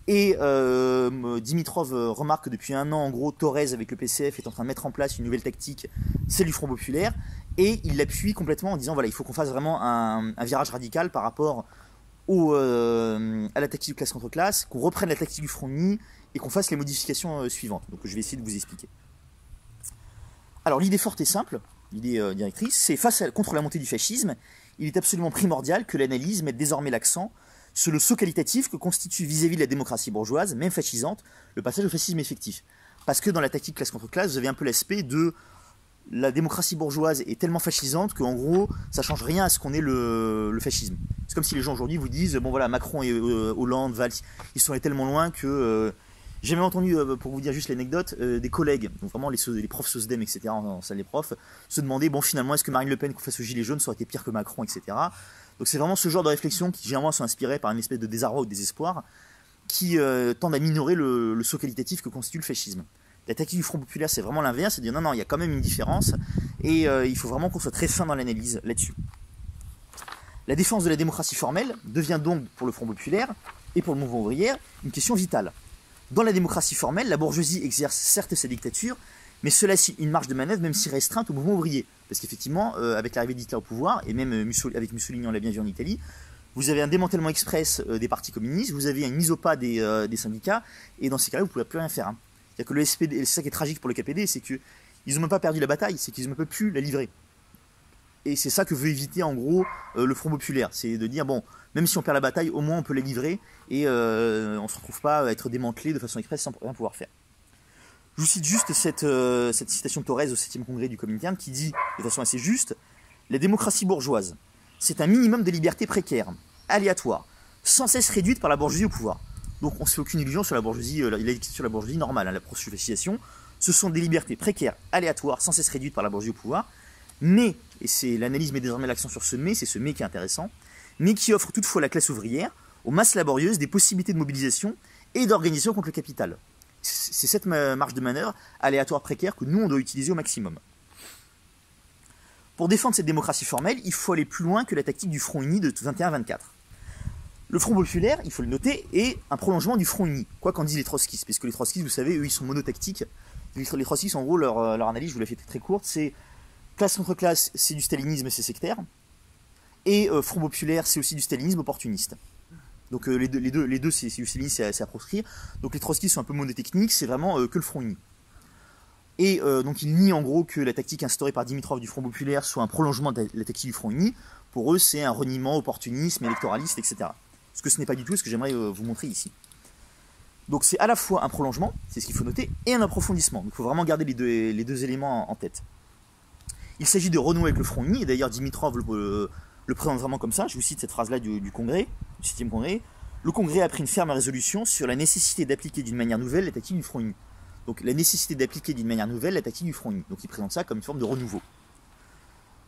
Speaker 1: Et Dimitrov remarque que depuis un an, en gros, Thorez avec le PCF est en train de mettre en place une nouvelle tactique, celle du Front Populaire, et il l'appuie complètement en disant voilà, il faut qu'on fasse vraiment un virage radical par rapport à la tactique de classe contre classe, qu'on reprenne la tactique du Front uni et qu'on fasse les modifications suivantes. Donc je vais essayer de vous expliquer. Alors l'idée forte et simple, l'idée directrice, c'est contre la montée du fascisme, il est absolument primordial que l'analyse mette désormais l'accent sur le saut qualitatif que constitue vis-à-vis de la démocratie bourgeoise, même fascisante, le passage au fascisme effectif. Parce que dans la tactique classe contre classe, vous avez un peu l'aspect de la démocratie bourgeoise est tellement fascisante qu'en gros, ça change rien à ce qu'on est le fascisme. C'est comme si les gens aujourd'hui vous disent, bon voilà, Macron et Hollande, Valls, ils sont allés tellement loin que... j'ai même entendu, pour vous dire juste l'anecdote, des collègues, donc vraiment les profs SOSDEM, etc., en salle des profs, se demander, bon finalement, est-ce que Marine Le Pen face aux Gilets jaunes, ça aurait été pire que Macron, etc. Donc c'est vraiment ce genre de réflexion qui généralement sont inspirées par une espèce de désarroi ou de désespoir, qui tendent à minorer le saut qualitatif que constitue le fascisme. La tactique du Front Populaire, c'est vraiment l'inverse, c'est de dire non, il y a quand même une différence, et il faut vraiment qu'on soit très fin dans l'analyse là-dessus. La défense de la démocratie formelle devient donc, pour le Front Populaire, et pour le mouvement ouvrier, une question vitale. Dans la démocratie formelle, la bourgeoisie exerce certes sa dictature, mais cela laisse une marge de manœuvre même si restreinte au mouvement ouvrier. Parce qu'effectivement, avec l'arrivée d'Hitler au pouvoir, et même avec Mussolini, on l'a bien vu en Italie, vous avez un démantèlement express des partis communistes, vous avez une mise au pas des syndicats, et dans ces cas-là, vous ne pouvez plus rien faire. Hein. C'est-à-dire que le SPD, c'est ça qui est tragique pour le KPD, c'est qu'ils n'ont même pas perdu la bataille, c'est qu'ils n'ont même plus la livrer. Et c'est ça que veut éviter en gros le Front Populaire, c'est de dire bon, même si on perd la bataille, au moins on peut la livrer, et on ne se retrouve pas à être démantelé de façon express sans rien pouvoir faire. Je vous cite juste cette citation de Thorez au 7e congrès du Comintern qui dit, de façon assez juste, « La démocratie bourgeoise, c'est un minimum de liberté précaire, aléatoire, sans cesse réduite par la bourgeoisie au pouvoir. » Donc on ne se fait aucune illusion sur la bourgeoisie, sur la bourgeoisie normale, hein, la prosuffaciation. Ce sont des libertés précaires, aléatoires, sans cesse réduites par la bourgeoisie au pouvoir, mais, et c'est l'analyse met désormais l'accent sur ce mais, c'est ce mais qui est intéressant, mais qui offre toutefois à la classe ouvrière, aux masses laborieuses, des possibilités de mobilisation et d'organisation contre le capital. C'est cette marge de manœuvre aléatoire précaire que nous, on doit utiliser au maximum. Pour défendre cette démocratie formelle, il faut aller plus loin que la tactique du Front uni de 21-24. Le Front Populaire, il faut le noter, est un prolongement du Front uni, quoi qu'en disent les trotskistes, parce que les trotskistes, vous savez, eux, ils sont monotactiques. Les trotskistes, en gros, leur analyse, je vous la fais très courte, c'est classe contre classe, c'est du stalinisme, c'est sectaire, et Front Populaire, c'est aussi du stalinisme opportuniste. Donc les deux c'est du stalinisme, c'est à proscrire. Donc les trotskistes sont un peu monotechniques, c'est vraiment que le Front uni. Et donc ils nient en gros que la tactique instaurée par Dimitrov du Front Populaire soit un prolongement de la tactique du Front Uni. Pour eux, c'est un reniement, opportunisme, électoraliste, etc. Ce que ce n'est pas du tout, ce que j'aimerais vous montrer ici. Donc c'est à la fois un prolongement, c'est ce qu'il faut noter, et un approfondissement. Donc il faut vraiment garder les deux éléments en tête. Il s'agit de renouer avec le Front Uni, et d'ailleurs Dimitrov le présente vraiment comme ça. Je vous cite cette phrase-là du Congrès, du 7e Congrès. Le Congrès a pris une ferme résolution sur la nécessité d'appliquer d'une manière nouvelle la tactique du Front Uni. Donc la nécessité d'appliquer d'une manière nouvelle la tactique du Front Uni. Donc il présente ça comme une forme de renouveau,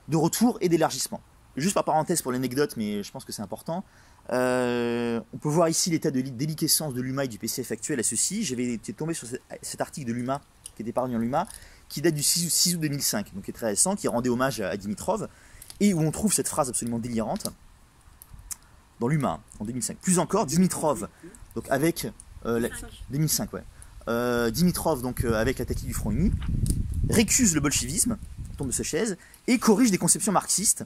Speaker 1: de retour et d'élargissement. Juste par parenthèse pour l'anecdote, mais je pense que c'est important, on peut voir ici l'état de déliquescence de l'UMA et du PCF actuel à ceci. J'avais été tombé sur cet article de l'UMA, qui était paru dans l'UMA, qui date du 6 août 2005, donc qui est très récent, qui rendait hommage à Dimitrov, et où on trouve cette phrase absolument délirante, dans l'UMA, en 2005. Plus encore, Dimitrov, donc avec... 2005, ouais. Dimitrov, donc avec la tactique du Front Uni, récuse le bolchevisme, on tombe de sa chaise, et corrige des conceptions marxistes,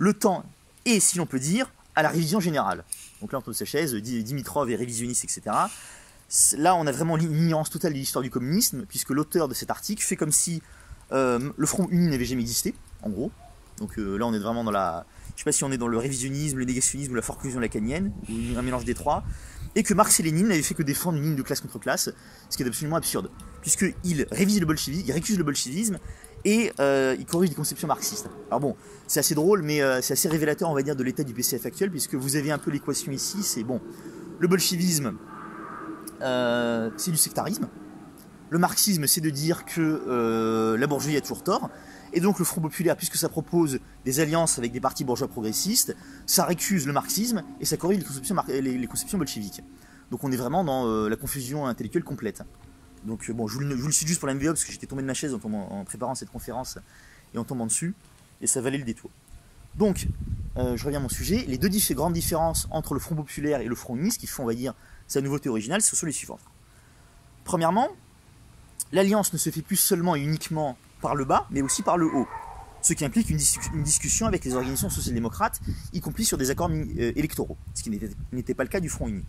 Speaker 1: le temps est, si l'on peut dire, à la révision générale. Donc là, on tombe de sa chaise, Dimitrov est révisionniste, etc. Là, on a vraiment l'ignorance totale de l'histoire du communisme, puisque l'auteur de cet article fait comme si le Front Uni n'avait jamais existé, en gros. Donc là, on est vraiment dans la... Je ne sais pas si on est dans le révisionnisme, le négationnisme ou la forclusion lacanienne, ou un mélange des trois, et que Marx et Lénine n'avaient fait que défendre une ligne de classe contre classe, ce qui est absolument absurde, puisqu'il révise le bolchevisme, il récuse le bolchevisme, et il corrige des conceptions marxistes. Alors bon, c'est assez drôle, mais c'est assez révélateur, on va dire, de l'état du PCF actuel, puisque vous avez un peu l'équation ici, c'est bon, le bolchevisme, c'est du sectarisme, le marxisme, c'est de dire que la bourgeoisie a toujours tort, et donc le Front Populaire, puisque ça propose des alliances avec des partis bourgeois progressistes, ça récuse le marxisme et ça corrige les conceptions bolcheviques. Donc on est vraiment dans la confusion intellectuelle complète. Donc bon, je vous le cite juste pour la MVO, parce que j'étais tombé de ma chaise en préparant cette conférence et en tombant dessus, et ça valait le détour. Donc, je reviens à mon sujet, les deux grandes différences entre le Front Populaire et le Front Uni, ce qui font, on va dire, sa nouveauté originale, ce sont les suivantes. Premièrement, l'alliance ne se fait plus seulement et uniquement par le bas, mais aussi par le haut. Ce qui implique une discussion avec les organisations social-démocrates, y compris sur des accords électoraux, ce qui n'était pas le cas du Front Uni.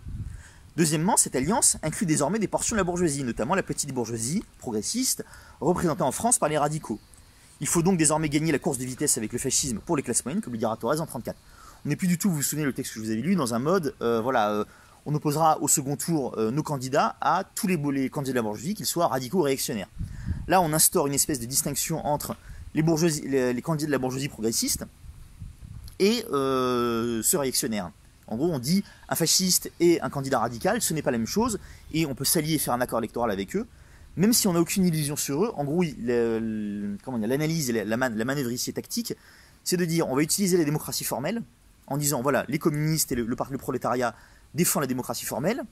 Speaker 1: Deuxièmement, cette alliance inclut désormais des portions de la bourgeoisie, notamment la petite bourgeoisie progressiste, représentée en France par les radicaux. Il faut donc désormais gagner la course de vitesse avec le fascisme pour les classes moyennes, comme le dira Thorez en 1934. On n'est plus du tout, vous vous souvenez le texte que je vous avais lu, dans un mode, on opposera au second tour nos candidats à tous les candidats de la bourgeoisie, qu'ils soient radicaux ou réactionnaires. Là, on instaure une espèce de distinction entre les candidats de la bourgeoisie progressiste et ceux réactionnaires. En gros, on dit un fasciste et un candidat radical, ce n'est pas la même chose, et on peut s'allier et faire un accord électoral avec eux, même si on n'a aucune illusion sur eux. En gros, l'analyse et la manœuvre ici tactique, c'est de dire on va utiliser la démocratie formelle, en disant voilà, les communistes et le prolétariat défendent la démocratie formelle,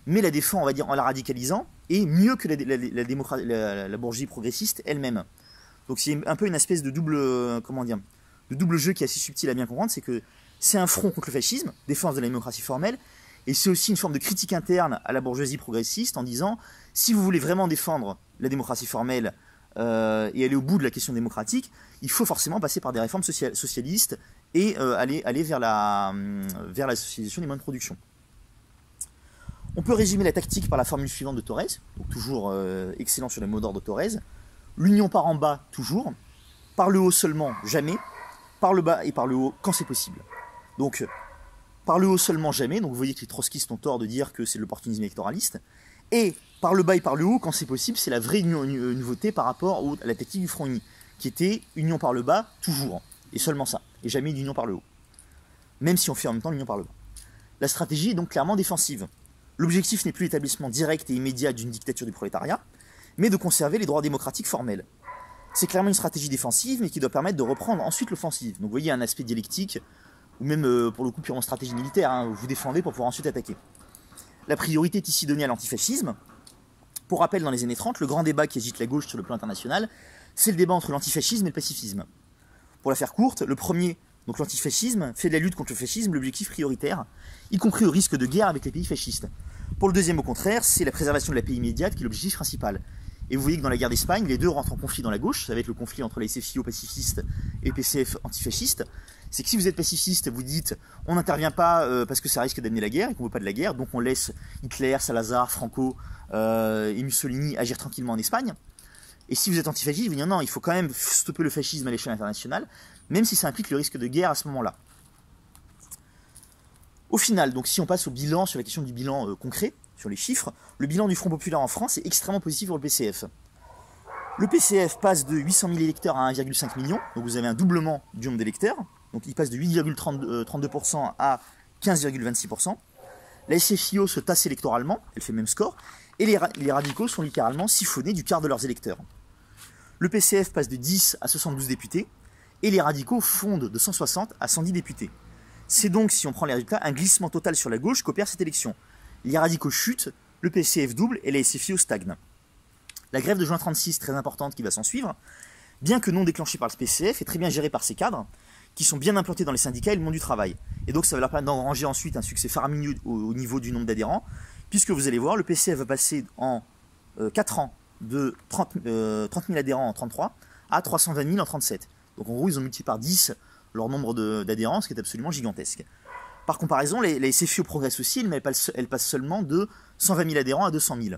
Speaker 1: mais la défend, on va dire, en la radicalisant, et mieux que la bourgeoisie progressiste elle-même. Donc c'est un peu une espèce de double jeu qui est assez subtil à bien comprendre, c'est que c'est un front contre le fascisme, défense de la démocratie formelle, et c'est aussi une forme de critique interne à la bourgeoisie progressiste en disant, si vous voulez vraiment défendre la démocratie formelle et aller au bout de la question démocratique, il faut forcément passer par des réformes socialistes et aller vers la socialisation des moyens de production. On peut résumer la tactique par la formule suivante de Thorez, donc toujours excellent sur le mot d'ordre de Thorez. L'union par en bas, toujours. Par le haut seulement, jamais. Par le bas et par le haut, quand c'est possible. Donc, par le haut seulement, jamais. Donc vous voyez que les trotskistes ont tort de dire que c'est l'opportunisme électoraliste. Et par le bas et par le haut, quand c'est possible, c'est la vraie nouveauté par rapport à la tactique du Front Uni, qui était union par le bas, toujours. Et seulement ça. Et jamais d'union par le haut. Même si on fait en même temps l'union par le bas. La stratégie est donc clairement défensive. L'objectif n'est plus l'établissement direct et immédiat d'une dictature du prolétariat, mais de conserver les droits démocratiques formels. C'est clairement une stratégie défensive, mais qui doit permettre de reprendre ensuite l'offensive. Donc vous voyez un aspect dialectique, ou même pour le coup purement stratégie militaire, hein, vous défendez pour pouvoir ensuite attaquer. La priorité est ici donnée à l'antifascisme. Pour rappel, dans les années 30, le grand débat qui agite la gauche sur le plan international, c'est le débat entre l'antifascisme et le pacifisme. Pour la faire courte, le premier, donc l'antifascisme, fait de la lutte contre le fascisme l'objectif prioritaire, y compris au risque de guerre avec les pays fascistes. Pour le deuxième, au contraire, c'est la préservation de la paix immédiate qui est l'objectif principal. Et vous voyez que dans la guerre d'Espagne, les deux rentrent en conflit dans la gauche, ça va être le conflit entre les SFIO pacifistes et le PCF antifasciste. C'est que si vous êtes pacifiste, vous dites on n'intervient pas parce que ça risque d'amener la guerre et qu'on ne veut pas de la guerre, donc on laisse Hitler, Salazar, Franco et Mussolini agir tranquillement en Espagne. Et si vous êtes antifasciste, vous dites non, il faut quand même stopper le fascisme à l'échelle internationale, même si ça implique le risque de guerre à ce moment-là. Au final, donc si on passe au bilan, sur la question du bilan concret, sur les chiffres, le bilan du Front Populaire en France est extrêmement positif pour le PCF. Le PCF passe de 800 000 électeurs à 1,5 million, donc vous avez un doublement du nombre d'électeurs, donc il passe de 8,32% à 15,26%. La SFIO se tasse électoralement, elle fait le même score, et les radicaux sont littéralement siphonnés du quart de leurs électeurs. Le PCF passe de 10 à 72 députés, et les radicaux fondent de 160 à 110 députés. C'est donc, si on prend les résultats, un glissement total sur la gauche qu'opère cette élection. Les radicaux chutent, le PCF double et la SFIO stagne. La grève de juin 36, très importante, qui va s'en suivre, bien que non déclenchée par le PCF, est très bien gérée par ses cadres, qui sont bien implantés dans les syndicats et le monde du travail. Et donc ça va leur permettre d'engranger ensuite un succès faramineux au niveau du nombre d'adhérents, puisque vous allez voir, le PCF va passer en 4 ans de 30 000 adhérents en 33 à 320 000 en 37. Donc en gros, ils ont multiplié par 10 leur nombre d'adhérents, ce qui est absolument gigantesque. Par comparaison, la SFIO progresse aussi, mais elle passe seulement de 120 000 adhérents à 200 000.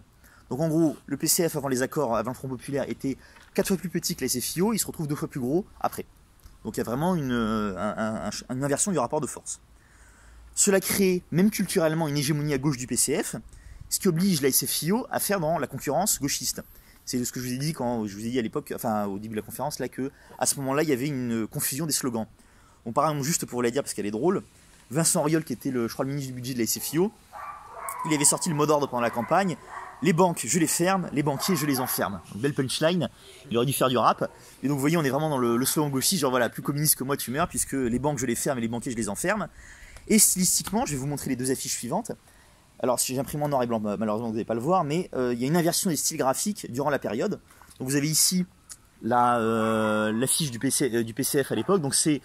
Speaker 1: Donc en gros, le PCF avant les accords, avant le Front Populaire, était 4 fois plus petit que la SFIO, il se retrouve 2 fois plus gros après. Donc il y a vraiment une inversion du rapport de force. Cela crée, même culturellement, une hégémonie à gauche du PCF, ce qui oblige la SFIO à faire dans la concurrence gauchiste. C'est ce que je vous ai dit quand je vous ai dit à l'époque, enfin au début de la conférence, là, que à ce moment-là, il y avait une confusion des slogans. Bon, par exemple, juste pour vous la dire parce qu'elle est drôle, Vincent Auriol, qui était je crois, le ministre du budget de la SFIO, il avait sorti le mot d'ordre pendant la campagne: les banques, je les ferme, les banquiers, je les enferme. Donc, belle punchline, il aurait dû faire du rap. Et donc vous voyez, on est vraiment dans le slogan gauchiste, genre voilà, plus communiste que moi tu meurs, puisque les banques, je les ferme et les banquiers, je les enferme. Et stylistiquement, je vais vous montrer les deux affiches suivantes. Alors, si j'imprime en noir et blanc, malheureusement vous n'allez pas le voir, mais il y a une inversion des styles graphiques durant la période. Donc vous avez ici l'affiche du PCF à l'époque, donc c'est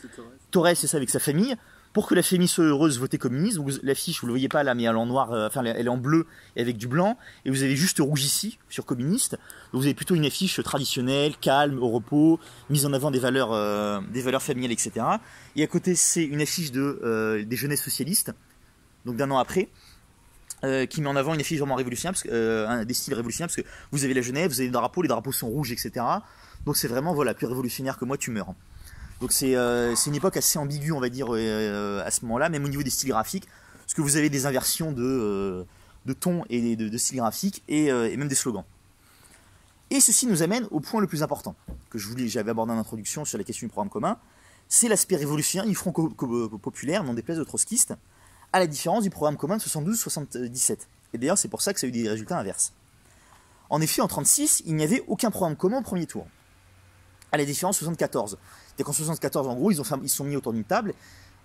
Speaker 1: Torres, c'est ça, avec sa famille. Pour que la famille soit heureuse, votez communiste. Donc l'affiche, vous ne le voyez pas là, mais elle est en noir, elle est en bleu et avec du blanc. Et vous avez juste rouge ici, sur communiste. Donc vous avez plutôt une affiche traditionnelle, calme, au repos, mise en avant des valeurs familiales, etc. Et à côté, c'est une affiche des jeunesses socialistes, donc d'un an après, qui met en avant une affiche vraiment révolutionnaire, des styles révolutionnaires, parce que vous avez la Genève, vous avez les drapeaux sont rouges, etc. Donc c'est vraiment, voilà, plus révolutionnaire que moi, tu meurs. Donc c'est une époque assez ambiguë, on va dire, à ce moment-là, même au niveau des styles graphiques, parce que vous avez des inversions de ton et de styles graphiques, et même des slogans. Et ceci nous amène au point le plus important, que j'avais abordé en introduction sur la question du programme commun, c'est l'aspect révolutionnaire du Front Populaire, non déplaise aux trotskistes, à la différence du programme commun de 72-77. Et d'ailleurs, c'est pour ça que ça a eu des résultats inverses. En effet, en 1936, il n'y avait aucun programme commun au premier tour, à la différence de 74. C'est qu'en 74, en gros, ils se sont mis autour d'une table,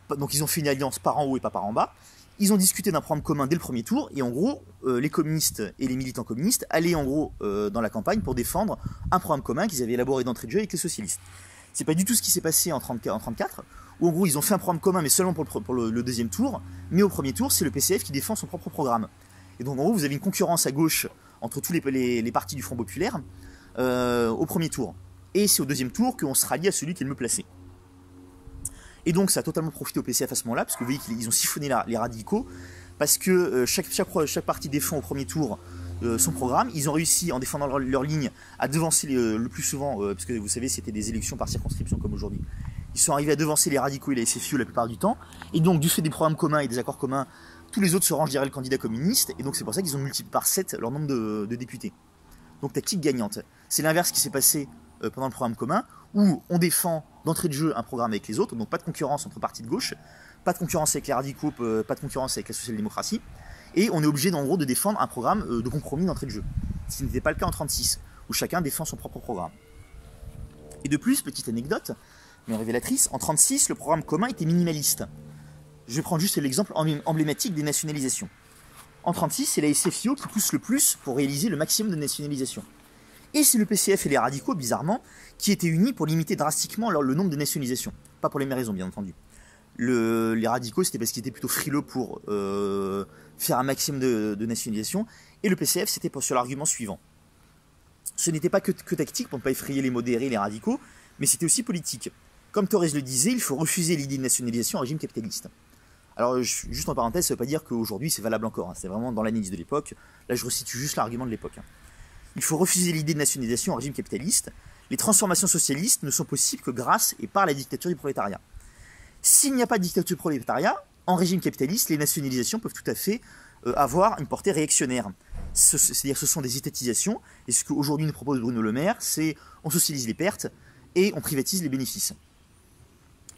Speaker 1: donc ils ont fait une alliance par en haut et pas par en bas. Ils ont discuté d'un programme commun dès le premier tour, et en gros, les communistes et les militants communistes allaient en gros dans la campagne pour défendre un programme commun qu'ils avaient élaboré d'entrée de jeu avec les socialistes. C'est pas du tout ce qui s'est passé en 1934, où en gros ils ont fait un programme commun mais seulement pour le deuxième tour, mais au premier tour c'est le PCF qui défend son propre programme. Et donc en gros vous avez une concurrence à gauche entre tous les partis du Front Populaire au premier tour. Et c'est au deuxième tour qu'on se rallie à celui qui est le mieux placé. Et donc ça a totalement profité au PCF à ce moment-là, parce que vous voyez qu'ils ont siphonné les radicaux, parce que chaque parti défend au premier tour son programme. Ils ont réussi, en défendant leur ligne, à devancer le plus souvent, parce que vous savez c'était des élections par circonscription comme aujourd'hui. Ils sont arrivés à devancer les radicaux et la SFIO la plupart du temps, et donc du fait des programmes communs et des accords communs, tous les autres se rangent derrière le candidat communiste, et donc c'est pour ça qu'ils ont multiplié par 7 leur nombre de députés. Donc tactique gagnante. C'est l'inverse qui s'est passé pendant le programme commun, où on défend d'entrée de jeu un programme avec les autres, donc pas de concurrence entre partis de gauche, pas de concurrence avec les radicaux, pas de concurrence avec la social-démocratie, et on est obligé en gros de défendre un programme de compromis d'entrée de jeu. Ce qui n'était pas le cas en 1936, où chacun défend son propre programme. Et de plus, petite anecdote, mais révélatrice, en 1936, le programme commun était minimaliste. Je vais prendre juste l'exemple emblématique des nationalisations. En 1936, c'est la SFIO qui pousse le plus pour réaliser le maximum de nationalisation. Et c'est le PCF et les radicaux, bizarrement, qui étaient unis pour limiter drastiquement le nombre de nationalisations. Pas pour les mêmes raisons, bien entendu. Les radicaux, c'était parce qu'ils étaient plutôt frileux pour faire un maximum de nationalisation. Et le PCF, c'était sur l'argument suivant. Ce n'était pas que tactique pour ne pas effrayer les modérés et les radicaux, mais c'était aussi politique. Comme Torres le disait, il faut refuser l'idée de nationalisation en régime capitaliste. Alors, juste en parenthèse, ça ne veut pas dire qu'aujourd'hui c'est valable encore. Hein. C'est vraiment dans l'analyse de l'époque. Là, je resitue juste l'argument de l'époque. Hein. Il faut refuser l'idée de nationalisation en régime capitaliste. Les transformations socialistes ne sont possibles que grâce et par la dictature du prolétariat. S'il n'y a pas de dictature du prolétariat, en régime capitaliste, les nationalisations peuvent tout à fait avoir une portée réactionnaire. C'est-à-dire que ce sont des étatisations, et ce qu'aujourd'hui nous propose Bruno Le Maire, c'est on socialise les pertes et on privatise les bénéfices.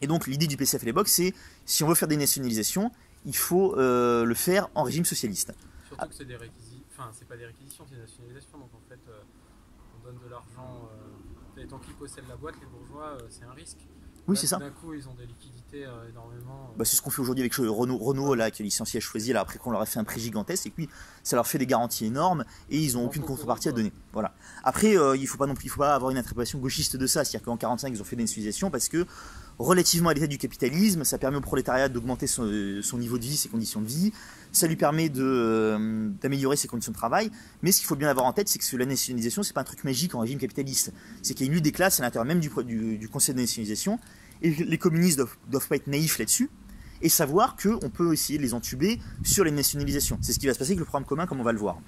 Speaker 1: Et donc l'idée du PCF à l'époque, c'est si on veut faire des nationalisations, il faut le faire en régime socialiste.
Speaker 2: Surtout que c'est des réquisitions, enfin c'est pas des réquisitions, c'est des nationalisations, donc en fait on donne de l'argent, et tant qu'ils possèdent la boîte, les bourgeois, c'est un risque.
Speaker 1: Oui,
Speaker 2: là,
Speaker 1: c'est ça.
Speaker 2: D'un coup, ils ont des liquidités énormément.
Speaker 1: Bah, c'est ce qu'on fait aujourd'hui avec Renault là, qui est licencié à Choisy, là, après qu'on leur a fait un prix gigantesque, et puis ça leur fait des garanties énormes, et ils n'ont aucune contrepartie à donner. Voilà. Après, il faut pas avoir une interprétation gauchiste de ça, c'est-à-dire qu'en 1945, ils ont fait des nationalisations parce que, relativement à l'état du capitalisme, ça permet au prolétariat d'augmenter son niveau de vie, ses conditions de vie, ça lui permet d'améliorer ses conditions de travail, mais ce qu'il faut bien avoir en tête, c'est que la nationalisation, c'est pas un truc magique en régime capitaliste. C'est qu'il y a une lutte des classes à l'intérieur même du conseil de nationalisation, et les communistes doivent pas être naïfs là-dessus, et savoir qu'on peut essayer de les entuber sur les nationalisations. C'est ce qui va se passer avec le programme commun, comme on va le voir.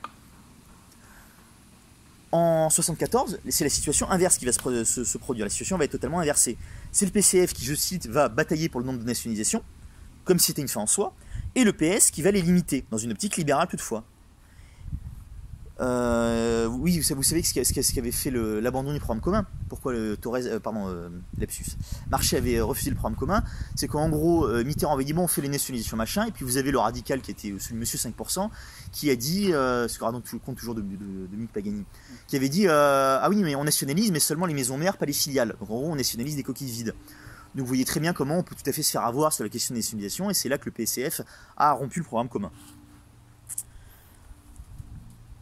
Speaker 1: En 1974, c'est la situation inverse qui va se produire. La situation va être totalement inversée. C'est le PCF qui, je cite, va batailler pour le nombre de nationalisations, comme si c'était une fin en soi, et le PS qui va les limiter, dans une optique libérale toutefois. Oui, vous savez ce qu'avait fait l'abandon du programme commun. Pourquoi lapsus. Marchais avait refusé le programme commun. C'est qu'en gros, Mitterrand avait dit bon, on fait les nationalisations machin, et puis vous avez le radical qui était Monsieur 5%, qui a dit, ce que compte toujours de Mick Pagani, qui avait dit ah oui, mais on nationalise, mais seulement les maisons mères, pas les filiales. Donc en gros, on nationalise des coquilles vides. Donc vous voyez très bien comment on peut tout à fait se faire avoir sur la question des nationalisations, et c'est là que le PCF a rompu le programme commun.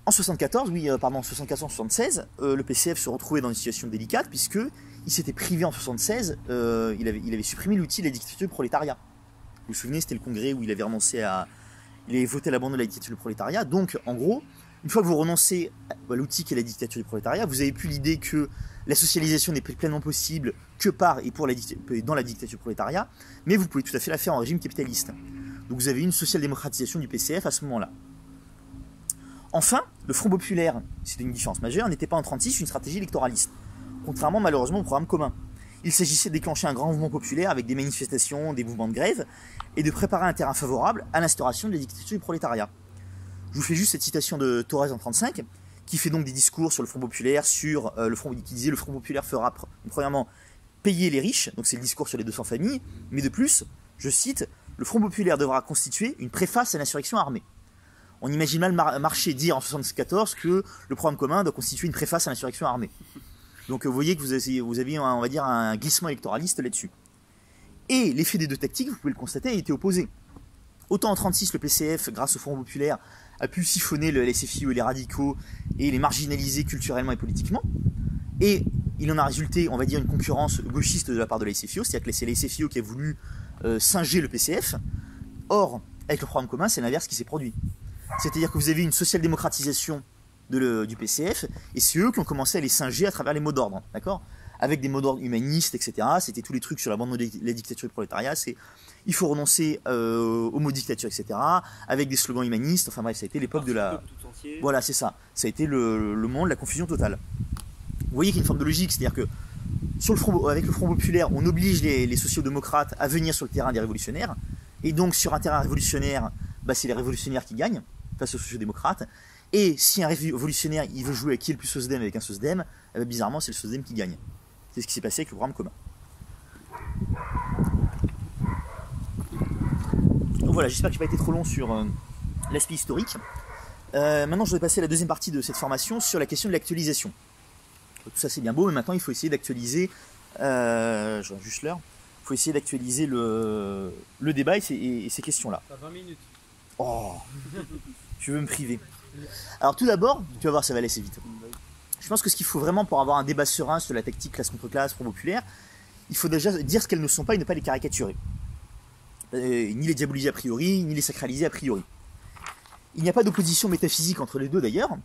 Speaker 1: En 74-76, le PCF se retrouvait dans une situation délicate puisque il s'était privé en 76, il avait supprimé l'outil de la dictature du prolétariat. Vous vous souvenez, c'était le congrès où il avait voté l'abandon de la dictature du prolétariat. Donc, en gros, une fois que vous renoncez à l'outil qui est la dictature du prolétariat, vous avez plus l'idée que la socialisation n'est pleinement possible que par et dans la dictature du prolétariat, mais vous pouvez tout à fait la faire en régime capitaliste. Donc vous avez une social-démocratisation du PCF à ce moment-là. Enfin, le Front populaire, c'était une différence majeure, n'était pas en 1936 une stratégie électoraliste, contrairement malheureusement au programme commun. Il s'agissait de déclencher un grand mouvement populaire avec des manifestations, des mouvements de grève, et de préparer un terrain favorable à l'instauration de la dictature du prolétariat. Je vous fais juste cette citation de Thorez en 1935, qui fait donc des discours sur le Front populaire, qui disait le Front populaire fera, premièrement, payer les riches, donc c'est le discours sur les 200 familles, mais de plus, je cite, le Front populaire devra constituer une préface à l'insurrection armée. On imagine mal Marché dire en 1974 que le programme commun doit constituer une préface à l'insurrection armée. Donc vous voyez que vous avez on va dire, un glissement électoraliste là-dessus. Et l'effet des deux tactiques, vous pouvez le constater, a été opposé. Autant en 1936, le PCF, grâce au Front populaire, a pu siphonner les SFIO et les radicaux et les marginaliser culturellement et politiquement. Et il en a résulté, on va dire, une concurrence gauchiste de la part de la SFIO, c'est-à-dire que c'est la SFIO qui a voulu singer le PCF. Or, avec le programme commun, c'est l'inverse qui s'est produit. C'est-à-dire que vous avez une social-démocratisation du PCF, et c'est eux qui ont commencé à les singer à travers les mots d'ordre, d'accord ? Avec des mots d'ordre humanistes, etc. C'était tous les trucs sur l'abandon de la dictature du prolétariat, c'est il faut renoncer au mot dictature, etc. Avec des slogans humanistes, enfin bref, ça a été l'époque de la... Voilà, c'est ça. Ça a été le monde, la confusion totale. Vous voyez qu'il y a une forme de logique, c'est-à-dire que avec le Front populaire, on oblige les sociodémocrates à venir sur le terrain des révolutionnaires, et donc sur un terrain révolutionnaire, c'est les révolutionnaires qui gagnent face aux sociodémocrates. Et si un révolutionnaire il veut jouer avec qui est le plus SOSDEM avec un SOSDEM, bizarrement c'est le SOSDEM qui gagne. C'est ce qui s'est passé avec le programme commun. Donc voilà, j'espère que je n'ai pas été trop long sur l'aspect historique. Maintenant je vais passer à la deuxième partie de cette formation sur la question de l'actualisation. Tout ça c'est bien beau, mais maintenant il faut essayer d'actualiser, je regarde juste l'heure, il faut essayer d'actualiser le débat et ces questions-là.
Speaker 2: T'as 20 minutes.
Speaker 1: Oh, je veux me priver. Alors tout d'abord, tu vas voir, ça va aller assez vite. Je pense que ce qu'il faut vraiment pour avoir un débat serein sur la tactique classe contre classe, Front populaire, il faut déjà dire ce qu'elles ne sont pas et ne pas les caricaturer. Ni les diaboliser a priori, ni les sacraliser a priori. Il n'y a pas d'opposition métaphysique entre les deux d'ailleurs,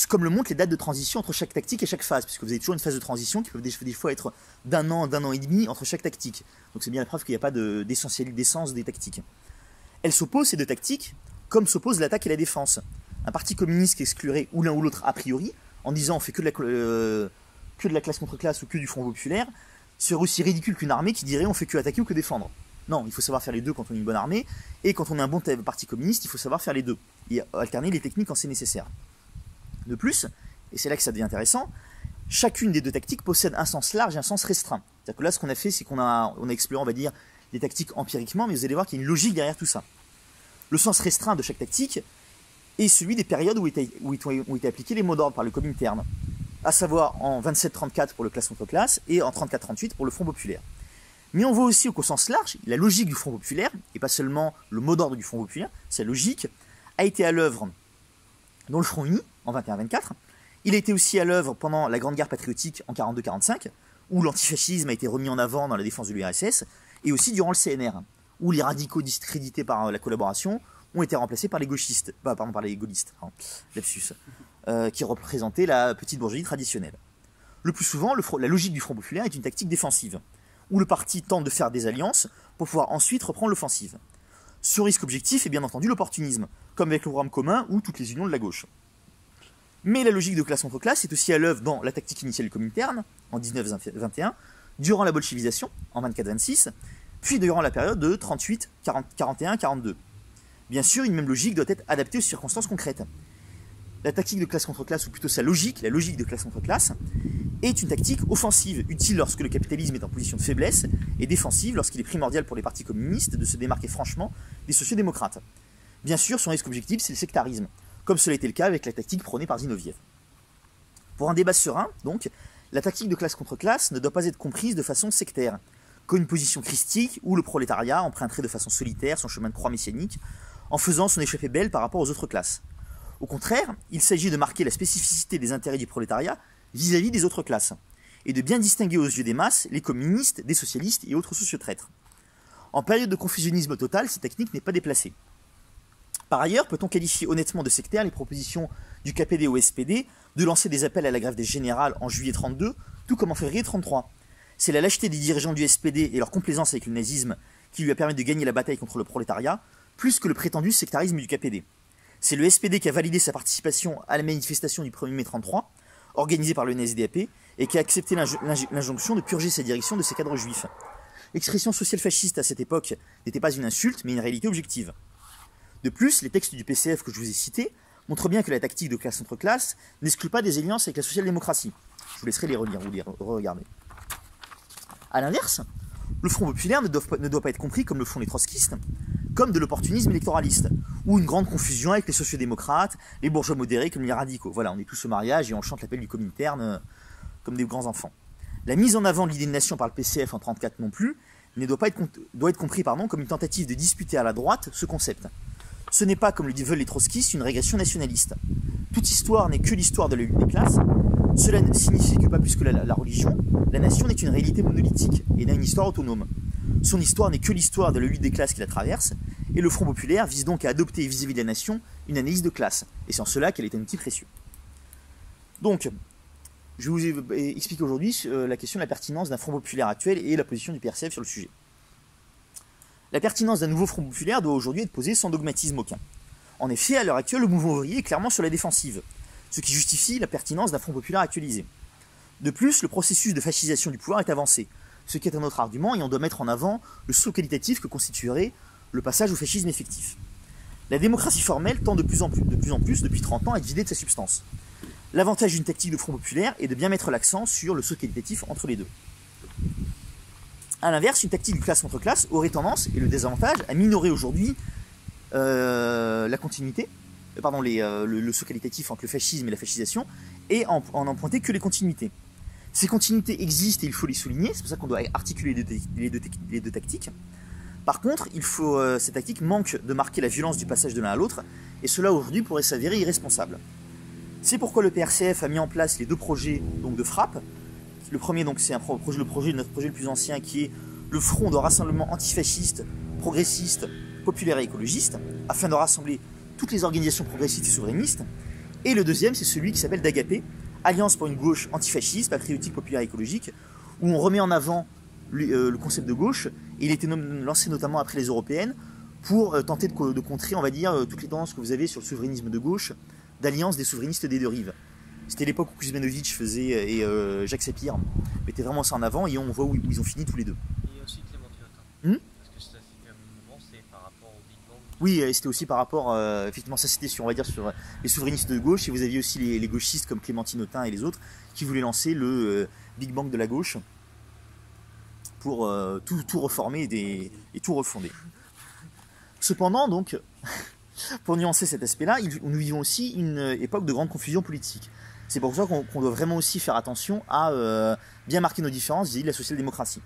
Speaker 1: comme le montrent les dates de transition entre chaque tactique et chaque phase, puisque vous avez toujours une phase de transition qui peut des fois être d'un an et demi entre chaque tactique. Donc c'est bien la preuve qu'il n'y a pas d'essence des tactiques. Elles s'opposent, ces deux tactiques, comme s'opposent l'attaque et la défense. un parti communiste qui exclurait ou l'un ou l'autre a priori, en disant on fait que de la classe contre classe ou que du Front populaire, serait aussi ridicule qu'une armée qui dirait on fait que attaquer ou que défendre. Non, il faut savoir faire les deux quand on est une bonne armée, et quand on est un bon parti communiste, il faut savoir faire les deux, et alterner les techniques quand c'est nécessaire. De plus, et c'est là que ça devient intéressant, chacune des deux tactiques possède un sens large et un sens restreint. C'est-à-dire que là, ce qu'on a fait, c'est qu'on a exploré, on va dire, les tactiques empiriquement, mais vous allez voir qu'il y a une logique derrière tout ça. Le sens restreint de chaque tactique est celui des périodes où ont été appliqués les mots d'ordre par le Comintern, à savoir en 27-34 pour le classe contre classe et en 34-38 pour le Front populaire. Mais on voit aussi qu'au sens large, la logique du Front populaire, et pas seulement le mot d'ordre du Front populaire, sa logique, a été à l'œuvre dans le Front uni en 21-24. Il a été aussi à l'œuvre pendant la Grande Guerre patriotique en 42-45, où l'antifascisme a été remis en avant dans la défense de l'URSS, et aussi durant le CNR, où les radicaux discrédités par la collaboration ont été remplacés par les gauchistes, par les gaullistes, lapsus, qui représentaient la petite bourgeoisie traditionnelle. Le plus souvent, la logique du Front populaire est une tactique défensive, où le parti tente de faire des alliances pour pouvoir ensuite reprendre l'offensive. Ce risque objectif est bien entendu l'opportunisme, comme avec le programme commun ou toutes les unions de la gauche. Mais la logique de classe contre classe est aussi à l'œuvre dans la tactique initiale du Comintern, en 19-21, durant la bolchevisation, en 24-26, puis durant la période de 38, 41-42. Bien sûr, une même logique doit être adaptée aux circonstances concrètes. La tactique de classe contre classe, ou plutôt sa logique, la logique de classe contre classe, est une tactique offensive, utile lorsque le capitalisme est en position de faiblesse, et défensive lorsqu'il est primordial pour les partis communistes de se démarquer franchement des sociodémocrates. Bien sûr, son risque objectif, c'est le sectarisme, comme cela a été le cas avec la tactique prônée par Zinoviev. Pour un débat serein, donc, la tactique de classe contre classe ne doit pas être comprise de façon sectaire, comme une position christique où le prolétariat emprunterait de façon solitaire son chemin de croix messianique, en faisant son échappée belle par rapport aux autres classes. Au contraire, il s'agit de marquer la spécificité des intérêts du prolétariat vis-à-vis des autres classes, et de bien distinguer aux yeux des masses les communistes des socialistes et autres sociotraîtres. En période de confusionnisme total, cette technique n'est pas déplacée. Par ailleurs, peut-on qualifier honnêtement de sectaire les propositions du KPD au SPD de lancer des appels à la grève des générales en juillet 32, tout comme en février 33 ? C'est la lâcheté des dirigeants du SPD et leur complaisance avec le nazisme qui lui a permis de gagner la bataille contre le prolétariat, plus que le prétendu sectarisme du KPD. C'est le SPD qui a validé sa participation à la manifestation du 1er mai 33, organisée par le NSDAP, et qui a accepté l'injonction de purger sa direction de ses cadres juifs. L'expression social-fasciste à cette époque n'était pas une insulte, mais une réalité objective. De plus, les textes du PCF que je vous ai cités montrent bien que la tactique de classe contre classe n'exclut pas des alliances avec la social-démocratie. Je vous laisserai les relire ou les regarder. A l'inverse, le Front populaire ne doit pas être compris, comme le font les trotskistes, comme de l'opportunisme électoraliste, ou une grande confusion avec les sociodémocrates, les bourgeois modérés comme les radicaux. Voilà, on est tous au mariage et on chante l'appel du Comintern comme des grands enfants. La mise en avant de l'idée de nation par le PCF en 1934 non plus doit être compris comme une tentative de disputer à la droite ce concept. Ce n'est pas, comme le veulent les trotskistes, une régression nationaliste. Toute histoire n'est que l'histoire de la lutte des classes. Cela signifie que pas plus que la religion, la nation n'est une réalité monolithique et n'a une histoire autonome. Son histoire n'est que l'histoire de la lutte des classes qui la traverse, et le Front populaire vise donc à adopter vis-à-vis de la nation une analyse de classe, et c'est en cela qu'elle est un outil précieux. Donc, je vous ai expliqué aujourd'hui la question de la pertinence d'un Front populaire actuel et la position du PRCF sur le sujet. La pertinence d'un nouveau Front populaire doit aujourd'hui être posée sans dogmatisme aucun. En effet, à l'heure actuelle, le mouvement ouvrier est clairement sur la défensive, ce qui justifie la pertinence d'un Front populaire actualisé. De plus, le processus de fascisation du pouvoir est avancé, ce qui est un autre argument, et on doit mettre en avant le saut qualitatif que constituerait le passage au fascisme effectif. La démocratie formelle tend de plus en plus, depuis 30 ans, à être vidée de sa substance. L'avantage d'une tactique de Front populaire est de bien mettre l'accent sur le saut qualitatif entre les deux. A l'inverse, une tactique de classe contre classe aurait tendance, et le désavantage, à minorer aujourd'hui la continuité, le saut qualitatif entre le fascisme et la fascisation, et en pointer que les continuités. Ces continuités existent et il faut les souligner, c'est pour ça qu'on doit articuler les deux tactiques. Par contre, cette tactique manque de marquer la violence du passage de l'un à l'autre, et cela aujourd'hui pourrait s'avérer irresponsable. C'est pourquoi le PRCF a mis en place les deux projets donc, de frappe. Le premier, donc, c'est notre projet le plus ancien, qui est le Front de rassemblement antifasciste, progressiste, populaire et écologiste, afin de rassembler toutes les organisations progressistes et souverainistes. Et le deuxième, c'est celui qui s'appelle d'Agapé, Alliance pour une gauche antifasciste, patriotique, populaire et écologique, où on remet en avant le concept de gauche, et il a été lancé notamment après les européennes, pour tenter de contrer, on va dire, toutes les tendances que vous avez sur le souverainisme de gauche, d'alliance des souverainistes des deux rives. C'était l'époque où Kuzmanovic faisait et Jacques Sapir mettaient vraiment ça en avant, et on voit où ils ont fini tous les deux.
Speaker 4: Et aussi Clémentine Autain. Parce que ça c'était un moment, c'est par rapport au Big Bang.
Speaker 1: Oui, c'était aussi par rapport, effectivement, ça c'était sur, on va dire, sur les souverainistes de gauche, et vous aviez aussi les gauchistes comme Clémentine Autain et les autres qui voulaient lancer le Big Bang de la gauche pour tout reformer et tout refonder. Cependant, donc, pour nuancer cet aspect-là, nous vivons aussi une époque de grande confusion politique. C'est pour ça qu'on doit vraiment aussi faire attention à bien marquer nos différences vis-à-vis de la social-démocratie.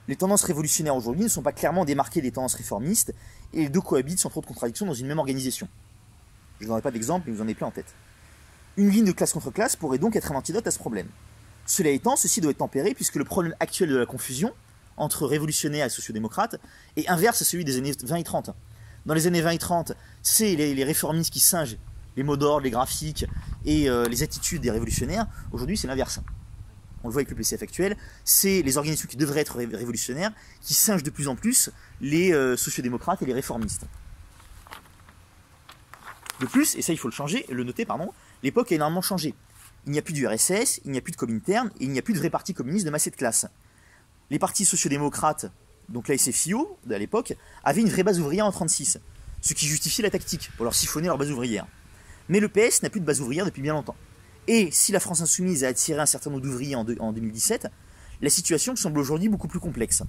Speaker 1: Les tendances révolutionnaires aujourd'hui ne sont pas clairement démarquées des tendances réformistes, et les deux cohabitent sans trop de contradictions dans une même organisation. Je ne donnerai pas d'exemple, mais vous en avez plein en tête. Une ligne de classe contre classe pourrait donc être un antidote à ce problème. Cela étant, ceci doit être tempéré puisque le problème actuel de la confusion entre révolutionnaires et sociodémocrates est inverse à celui des années 20 et 30. Dans les années 20 et 30, c'est les réformistes qui singent les mots d'ordre, les graphiques et les attitudes des révolutionnaires. Aujourd'hui, c'est l'inverse. On le voit avec le PCF actuel, c'est les organisations qui devraient être révolutionnaires qui singent de plus en plus les sociodémocrates et les réformistes. De plus, et ça il faut le noter, l'époque a énormément changé. Il n'y a plus d'URSS, il n'y a plus de Comintern, et il n'y a plus de vrai parti communiste de masse et de classe. Les partis sociodémocrates, donc la SFIO, à l'époque, avaient une vraie base ouvrière en 1936, ce qui justifiait la tactique, pour leur siphonner leur base ouvrière. Mais le PS n'a plus de base ouvrière depuis bien longtemps. Et si la France insoumise a attiré un certain nombre d'ouvriers en 2017, la situation semble aujourd'hui beaucoup plus complexe.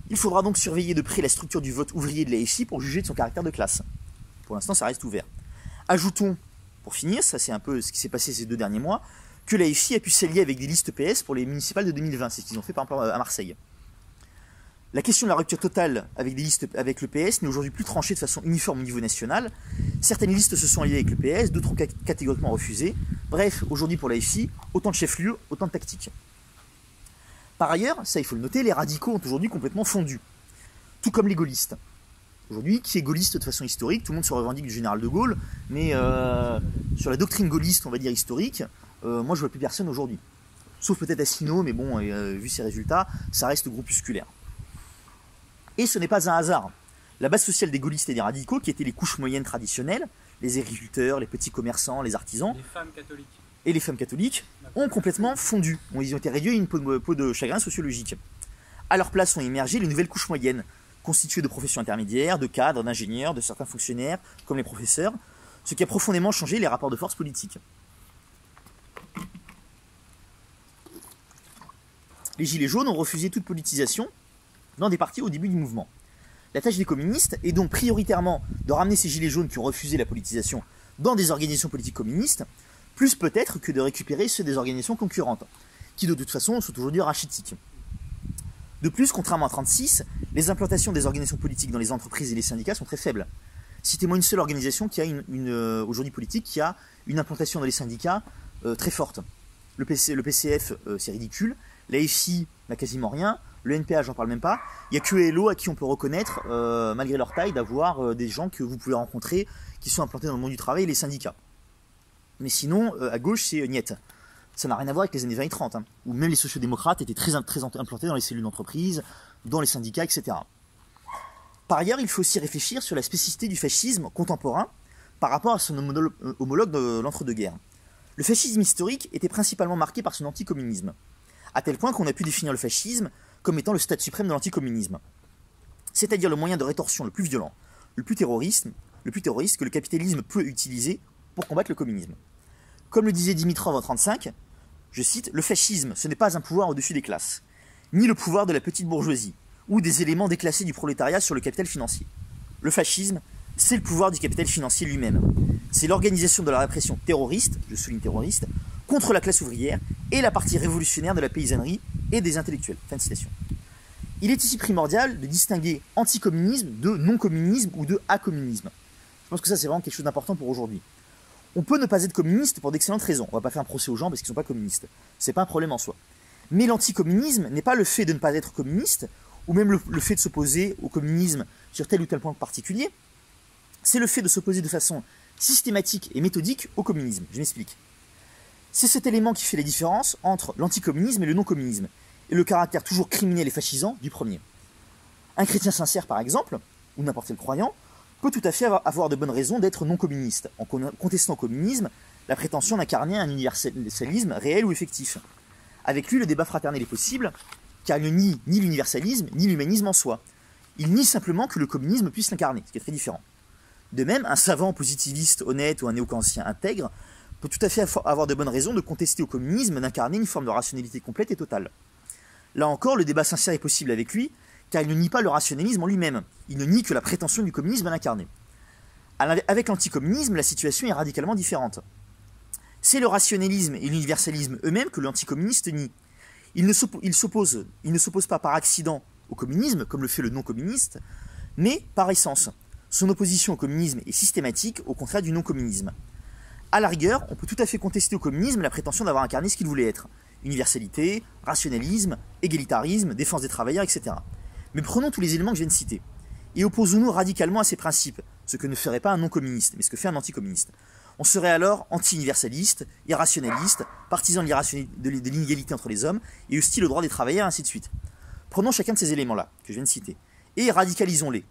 Speaker 1: Il faudra donc surveiller de près la structure du vote ouvrier de la FI pour juger de son caractère de classe. Pour l'instant, ça reste ouvert. Ajoutons, pour finir, ça c'est un peu ce qui s'est passé ces 2 derniers mois, que la FI a pu s'allier avec des listes PS pour les municipales de 2020. C'est ce qu'ils ont fait par exemple à Marseille. La question de la rupture totale avec des listes avec le PS n'est aujourd'hui plus tranchée de façon uniforme au niveau national. Certaines listes se sont alliées avec le PS, d'autres ont catégoriquement refusé. Bref, aujourd'hui pour la FI, autant de chefs-lieux, autant de tactiques. Par ailleurs, ça il faut le noter, les radicaux ont aujourd'hui complètement fondu. Tout comme les gaullistes. Aujourd'hui, qui est gaulliste de façon historique, tout le monde se revendique du général de Gaulle, mais sur la doctrine gaulliste, on va dire historique, moi je vois plus personne aujourd'hui. Sauf peut-être Asselineau, mais bon, vu ses résultats, ça reste groupusculaire. Et ce n'est pas un hasard. La base sociale des gaullistes et des radicaux, qui étaient les couches moyennes traditionnelles, les agriculteurs, les petits commerçants, les artisans,
Speaker 2: les femmes catholiques
Speaker 1: et les femmes catholiques, ont complètement fondu. Ils ont été réduits à une peau de chagrin sociologique. À leur place ont émergé les nouvelles couches moyennes, constituées de professions intermédiaires, de cadres, d'ingénieurs, de certains fonctionnaires, comme les professeurs, ce qui a profondément changé les rapports de force politiques. Les Gilets jaunes ont refusé toute politisation dans des partis au début du mouvement. La tâche des communistes est donc prioritairement de ramener ces Gilets jaunes qui ont refusé la politisation dans des organisations politiques communistes, plus peut-être que de récupérer ceux des organisations concurrentes, qui de toute façon sont aujourd'hui rachitiques. De plus, contrairement à 1936, les implantations des organisations politiques dans les entreprises et les syndicats sont très faibles. Citez-moi une seule organisation qui a aujourd'hui politique qui a une implantation dans les syndicats très forte. Le PCF, c'est ridicule. La FI n'a quasiment rien. Le NPA, j'en parle même pas. Il n'y a que LO à qui on peut reconnaître, malgré leur taille, d'avoir des gens que vous pouvez rencontrer qui sont implantés dans le monde du travail et les syndicats. Mais sinon, à gauche, c'est niet. Ça n'a rien à voir avec les années 20 et 30, où même les sociodémocrates étaient très implantés dans les cellules d'entreprise, dans les syndicats, etc. Par ailleurs, il faut aussi réfléchir sur la spécificité du fascisme contemporain par rapport à son homologue de l'entre-deux-guerres. Le fascisme historique était principalement marqué par son anticommunisme, à tel point qu'on a pu définir le fascisme comme étant le stade suprême de l'anticommunisme, c'est-à-dire le moyen de rétorsion le plus violent, le plus terroriste que le capitalisme peut utiliser pour combattre le communisme. Comme le disait Dimitrov en 1935, je cite, « Le fascisme, ce n'est pas un pouvoir au-dessus des classes, ni le pouvoir de la petite bourgeoisie, ou des éléments déclassés du prolétariat sur le capital financier. Le fascisme, c'est le pouvoir du capital financier lui-même. C'est l'organisation de la répression terroriste, je souligne terroriste, contre la classe ouvrière et la partie révolutionnaire de la paysannerie et des intellectuels. » Fin de citation. Il est ici primordial de distinguer anticommunisme de non-communisme ou de acommunisme. Je pense que ça c'est vraiment quelque chose d'important pour aujourd'hui. On peut ne pas être communiste pour d'excellentes raisons. On va pas faire un procès aux gens parce qu'ils sont pas communistes. C'est pas un problème en soi. Mais l'anticommunisme n'est pas le fait de ne pas être communiste, ou même le fait de s'opposer au communisme sur tel ou tel point particulier. C'est le fait de s'opposer de façon systématique et méthodique au communisme. Je m'explique. C'est cet élément qui fait la différence entre l'anticommunisme et le non-communisme, et le caractère toujours criminel et fascisant du premier. Un chrétien sincère, par exemple, ou n'importe quel croyant, peut tout à fait avoir de bonnes raisons d'être non communiste, en contestant au communisme la prétention d'incarner un universalisme réel ou effectif. Avec lui, le débat fraternel est possible, car il ne nie ni l'universalisme, ni l'humanisme en soi. Il nie simplement que le communisme puisse l'incarner, ce qui est très différent. De même, un savant positiviste honnête ou un néo-kantien intègre peut tout à fait avoir de bonnes raisons de contester au communisme d'incarner une forme de rationalité complète et totale. Là encore, le débat sincère est possible avec lui, car il ne nie pas le rationalisme en lui-même, il ne nie que la prétention du communisme à l'incarner. Avec l'anticommunisme, la situation est radicalement différente. C'est le rationalisme et l'universalisme eux-mêmes que l'anticommuniste nie. Il ne s'oppose pas par accident au communisme, comme le fait le non-communiste, mais par essence. Son opposition au communisme est systématique, au contraire du non-communisme. À la rigueur, on peut tout à fait contester au communisme la prétention d'avoir incarné ce qu'il voulait être. Universalité, rationalisme, égalitarisme, défense des travailleurs, etc. Mais prenons tous les éléments que je viens de citer, et opposons-nous radicalement à ces principes, ce que ne ferait pas un non-communiste, mais ce que fait un anticommuniste. On serait alors anti-universaliste, irrationaliste, partisan de l'inégalité entre les hommes, et hostile aux droits des travailleurs, ainsi de suite. Prenons chacun de ces éléments-là, que je viens de citer, et radicalisons-les,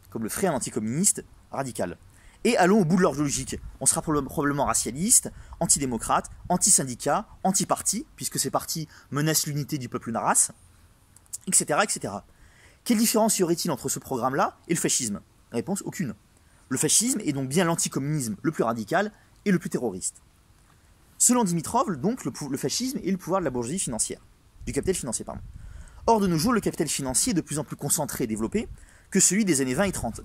Speaker 1: comme le ferait un anticommuniste radical. Et allons au bout de leur logique. On sera probablement racialiste, antidémocrate, anti-syndicat, anti-parti, puisque ces partis menacent l'unité du peuple naras, etc., etc. Quelle différence y aurait-il entre ce programme-là et le fascisme? Réponse, aucune. Le fascisme est donc bien l'anticommunisme le plus radical et le plus terroriste. Selon Dimitrov, donc, le fascisme est le pouvoir de la bourgeoisie financière, du capital financier, pardon. Or, de nos jours, le capital financier est de plus en plus concentré et développé que celui des années 20 et 30.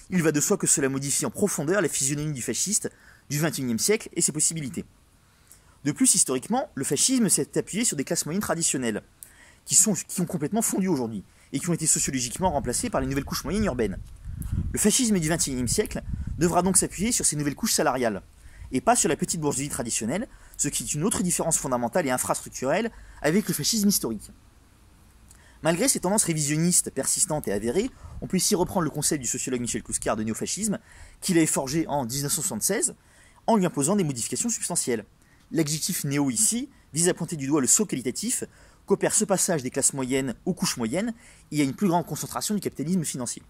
Speaker 1: Il va de soi que cela modifie en profondeur la physionomie du fasciste du XXIe siècle et ses possibilités. De plus, historiquement, le fascisme s'est appuyé sur des classes moyennes traditionnelles, qui ont complètement fondu aujourd'hui, et qui ont été sociologiquement remplacées par les nouvelles couches moyennes urbaines. Le fascisme du XXIe siècle devra donc s'appuyer sur ces nouvelles couches salariales, et pas sur la petite bourgeoisie traditionnelle, ce qui est une autre différence fondamentale et infrastructurelle avec le fascisme historique. Malgré ces tendances révisionnistes persistantes et avérées, on peut ici reprendre le concept du sociologue Michel Clouscar de néofascisme, qu'il avait forgé en 1976, en lui imposant des modifications substantielles. L'adjectif néo ici vise à pointer du doigt le saut qualitatif qu'opère ce passage des classes moyennes aux couches moyennes et à une plus grande concentration du capitalisme financier.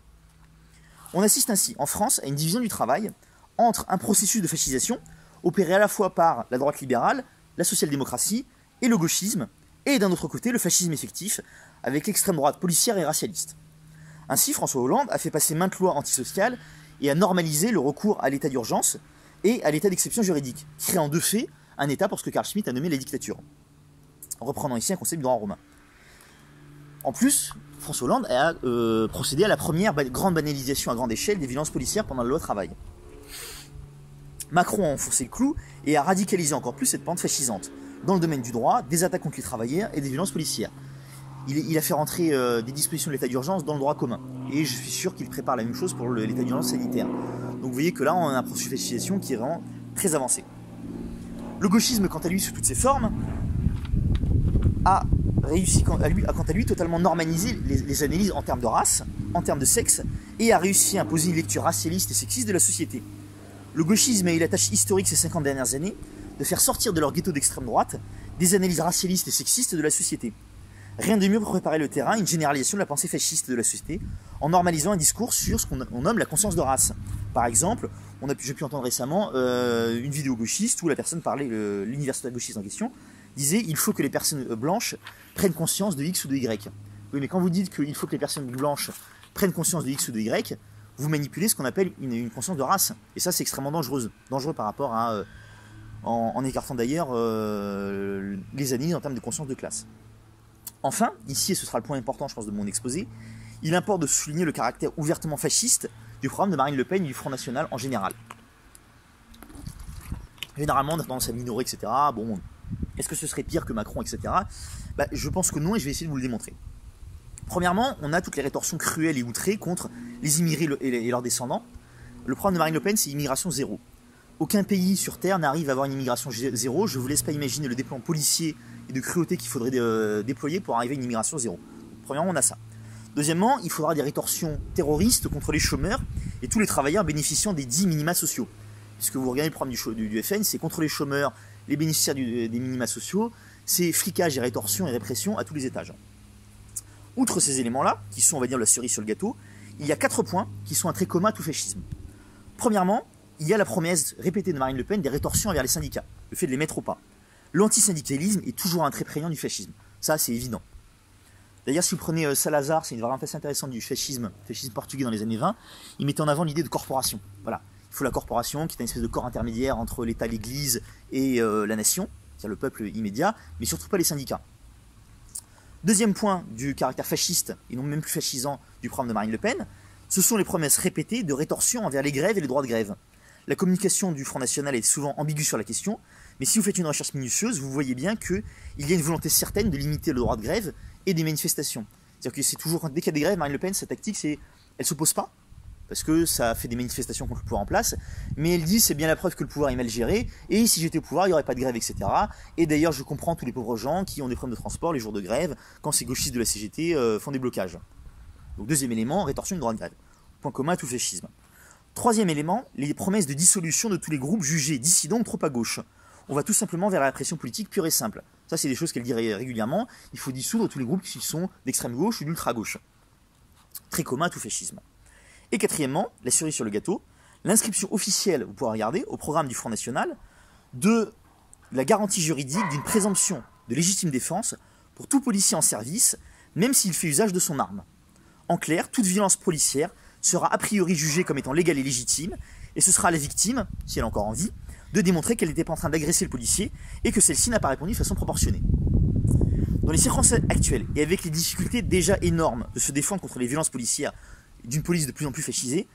Speaker 1: On assiste ainsi, en France, à une division du travail entre un processus de fascisation opéré à la fois par la droite libérale, la social-démocratie et le gauchisme, et d'un autre côté le fascisme effectif, avec l'extrême droite policière et racialiste. Ainsi, François Hollande a fait passer maintes lois antisociales et a normalisé le recours à l'état d'urgence et à l'état d'exception juridique, créant de fait un état pour ce que Carl Schmitt a nommé la dictature, reprenant ici un concept du droit romain. En plus, François Hollande a procédé à la première grande banalisation à grande échelle des violences policières pendant la loi travail. Macron a enfoncé le clou et a radicalisé encore plus cette pente fascisante, dans le domaine du droit, des attaques contre les travailleurs et des violences policières. Il a fait rentrer des dispositions de l'état d'urgence dans le droit commun. Et je suis sûr qu'il prépare la même chose pour l'état d'urgence sanitaire. Donc vous voyez que là, on a un processus de fascisation qui est vraiment très avancé. Le gauchisme, quant à lui, sous toutes ses formes, a réussi, quant à lui, totalement normalisé les analyses en termes de race, en termes de sexe, et a réussi à imposer une lecture racialiste et sexiste de la société. Le gauchisme a eu la tâche historique ces 50 dernières années de faire sortir de leur ghetto d'extrême droite des analyses racialistes et sexistes de la société. Rien de mieux pour préparer le terrain à une généralisation de la pensée fasciste de la société en normalisant un discours sur ce qu'on nomme la conscience de race. Par exemple, j'ai pu entendre récemment une vidéo gauchiste où la personne parlait, l'universitaire gauchiste en question, disait « il faut que les personnes blanches prennent conscience de X ou de Y ». Oui, mais quand vous dites qu'il faut que les personnes blanches prennent conscience de X ou de Y, vous manipulez ce qu'on appelle une conscience de race. Et ça, c'est extrêmement dangereux par rapport à... en écartant d'ailleurs les analyses en termes de conscience de classe. Enfin, ici, et ce sera le point important, je pense, de mon exposé, il importe de souligner le caractère ouvertement fasciste du programme de Marine Le Pen et du Front National en général. Généralement, on a tendance à minorer, etc. Bon, est-ce que ce serait pire que Macron, etc. Je pense que non, et je vais essayer de vous le démontrer. Premièrement, on a toutes les rétorsions cruelles et outrées contre les immigrés et leurs descendants. Le programme de Marine Le Pen, c'est immigration zéro. Aucun pays sur Terre n'arrive à avoir une immigration zéro. Je ne vous laisse pas imaginer le déploiement policier et de cruauté qu'il faudrait déployer pour arriver à une immigration zéro. Premièrement, on a ça. Deuxièmement, il faudra des rétorsions terroristes contre les chômeurs et tous les travailleurs bénéficiant des 10 minima sociaux. Puisque vous regardez le programme du FN, c'est contre les chômeurs, les bénéficiaires des minima sociaux, c'est flicage et rétorsion et répression à tous les étages. Outre ces éléments-là, qui sont, on va dire, la cerise sur le gâteau, il y a 4 points qui sont un trait commun à tout fascisme. Premièrement, il y a la promesse répétée de Marine Le Pen des rétorsions envers les syndicats, le fait de les mettre au pas. L'antisyndicalisme est toujours un trait prégnant du fascisme, ça c'est évident. D'ailleurs, si vous prenez Salazar, c'est une variante assez intéressante du fascisme portugais dans les années 20, il mettait en avant l'idée de corporation. Voilà, il faut la corporation, qui est une espèce de corps intermédiaire entre l'État, l'Église et la nation, c'est-à-dire le peuple immédiat, mais surtout pas les syndicats. Deuxième point du caractère fasciste, et non même plus fascisant, du programme de Marine Le Pen, ce sont les promesses répétées de rétorsion envers les grèves et les droits de grève. La communication du Front National est souvent ambiguë sur la question, mais si vous faites une recherche minutieuse, vous voyez bien qu'il y a une volonté certaine de limiter le droit de grève et des manifestations. C'est-à-dire que c'est toujours, dès qu'il y a des grèves, Marine Le Pen, sa tactique, c'est elle ne s'oppose pas, parce que ça fait des manifestations contre le pouvoir en place, mais elle dit c'est bien la preuve que le pouvoir est mal géré, et si j'étais au pouvoir, il n'y aurait pas de grève, etc. Et d'ailleurs, je comprends tous les pauvres gens qui ont des problèmes de transport les jours de grève, quand ces gauchistes de la CGT font des blocages. Donc deuxième élément, rétorsion du droit de grève. Point commun à tout fascisme. Troisième élément, les promesses de dissolution de tous les groupes jugés dissidents trop à gauche. On va tout simplement vers la répression politique pure et simple. Ça, c'est des choses qu'elle dit régulièrement. Il faut dissoudre tous les groupes qui sont d'extrême gauche ou d'ultra gauche. Très commun à tout fascisme. Et quatrièmement, la cerise sur le gâteau, l'inscription officielle, vous pourrez regarder, au programme du Front National, de la garantie juridique d'une présomption de légitime défense pour tout policier en service, même s'il fait usage de son arme. En clair, toute violence policière sera a priori jugée comme étant légale et légitime, et ce sera à la victime, si elle est encore en vie, de démontrer qu'elle n'était pas en train d'agresser le policier et que celle-ci n'a pas répondu de façon proportionnée. Dans les circonstances actuelles, et avec les difficultés déjà énormes de se défendre contre les violences policières d'une police de plus en plus fascisée,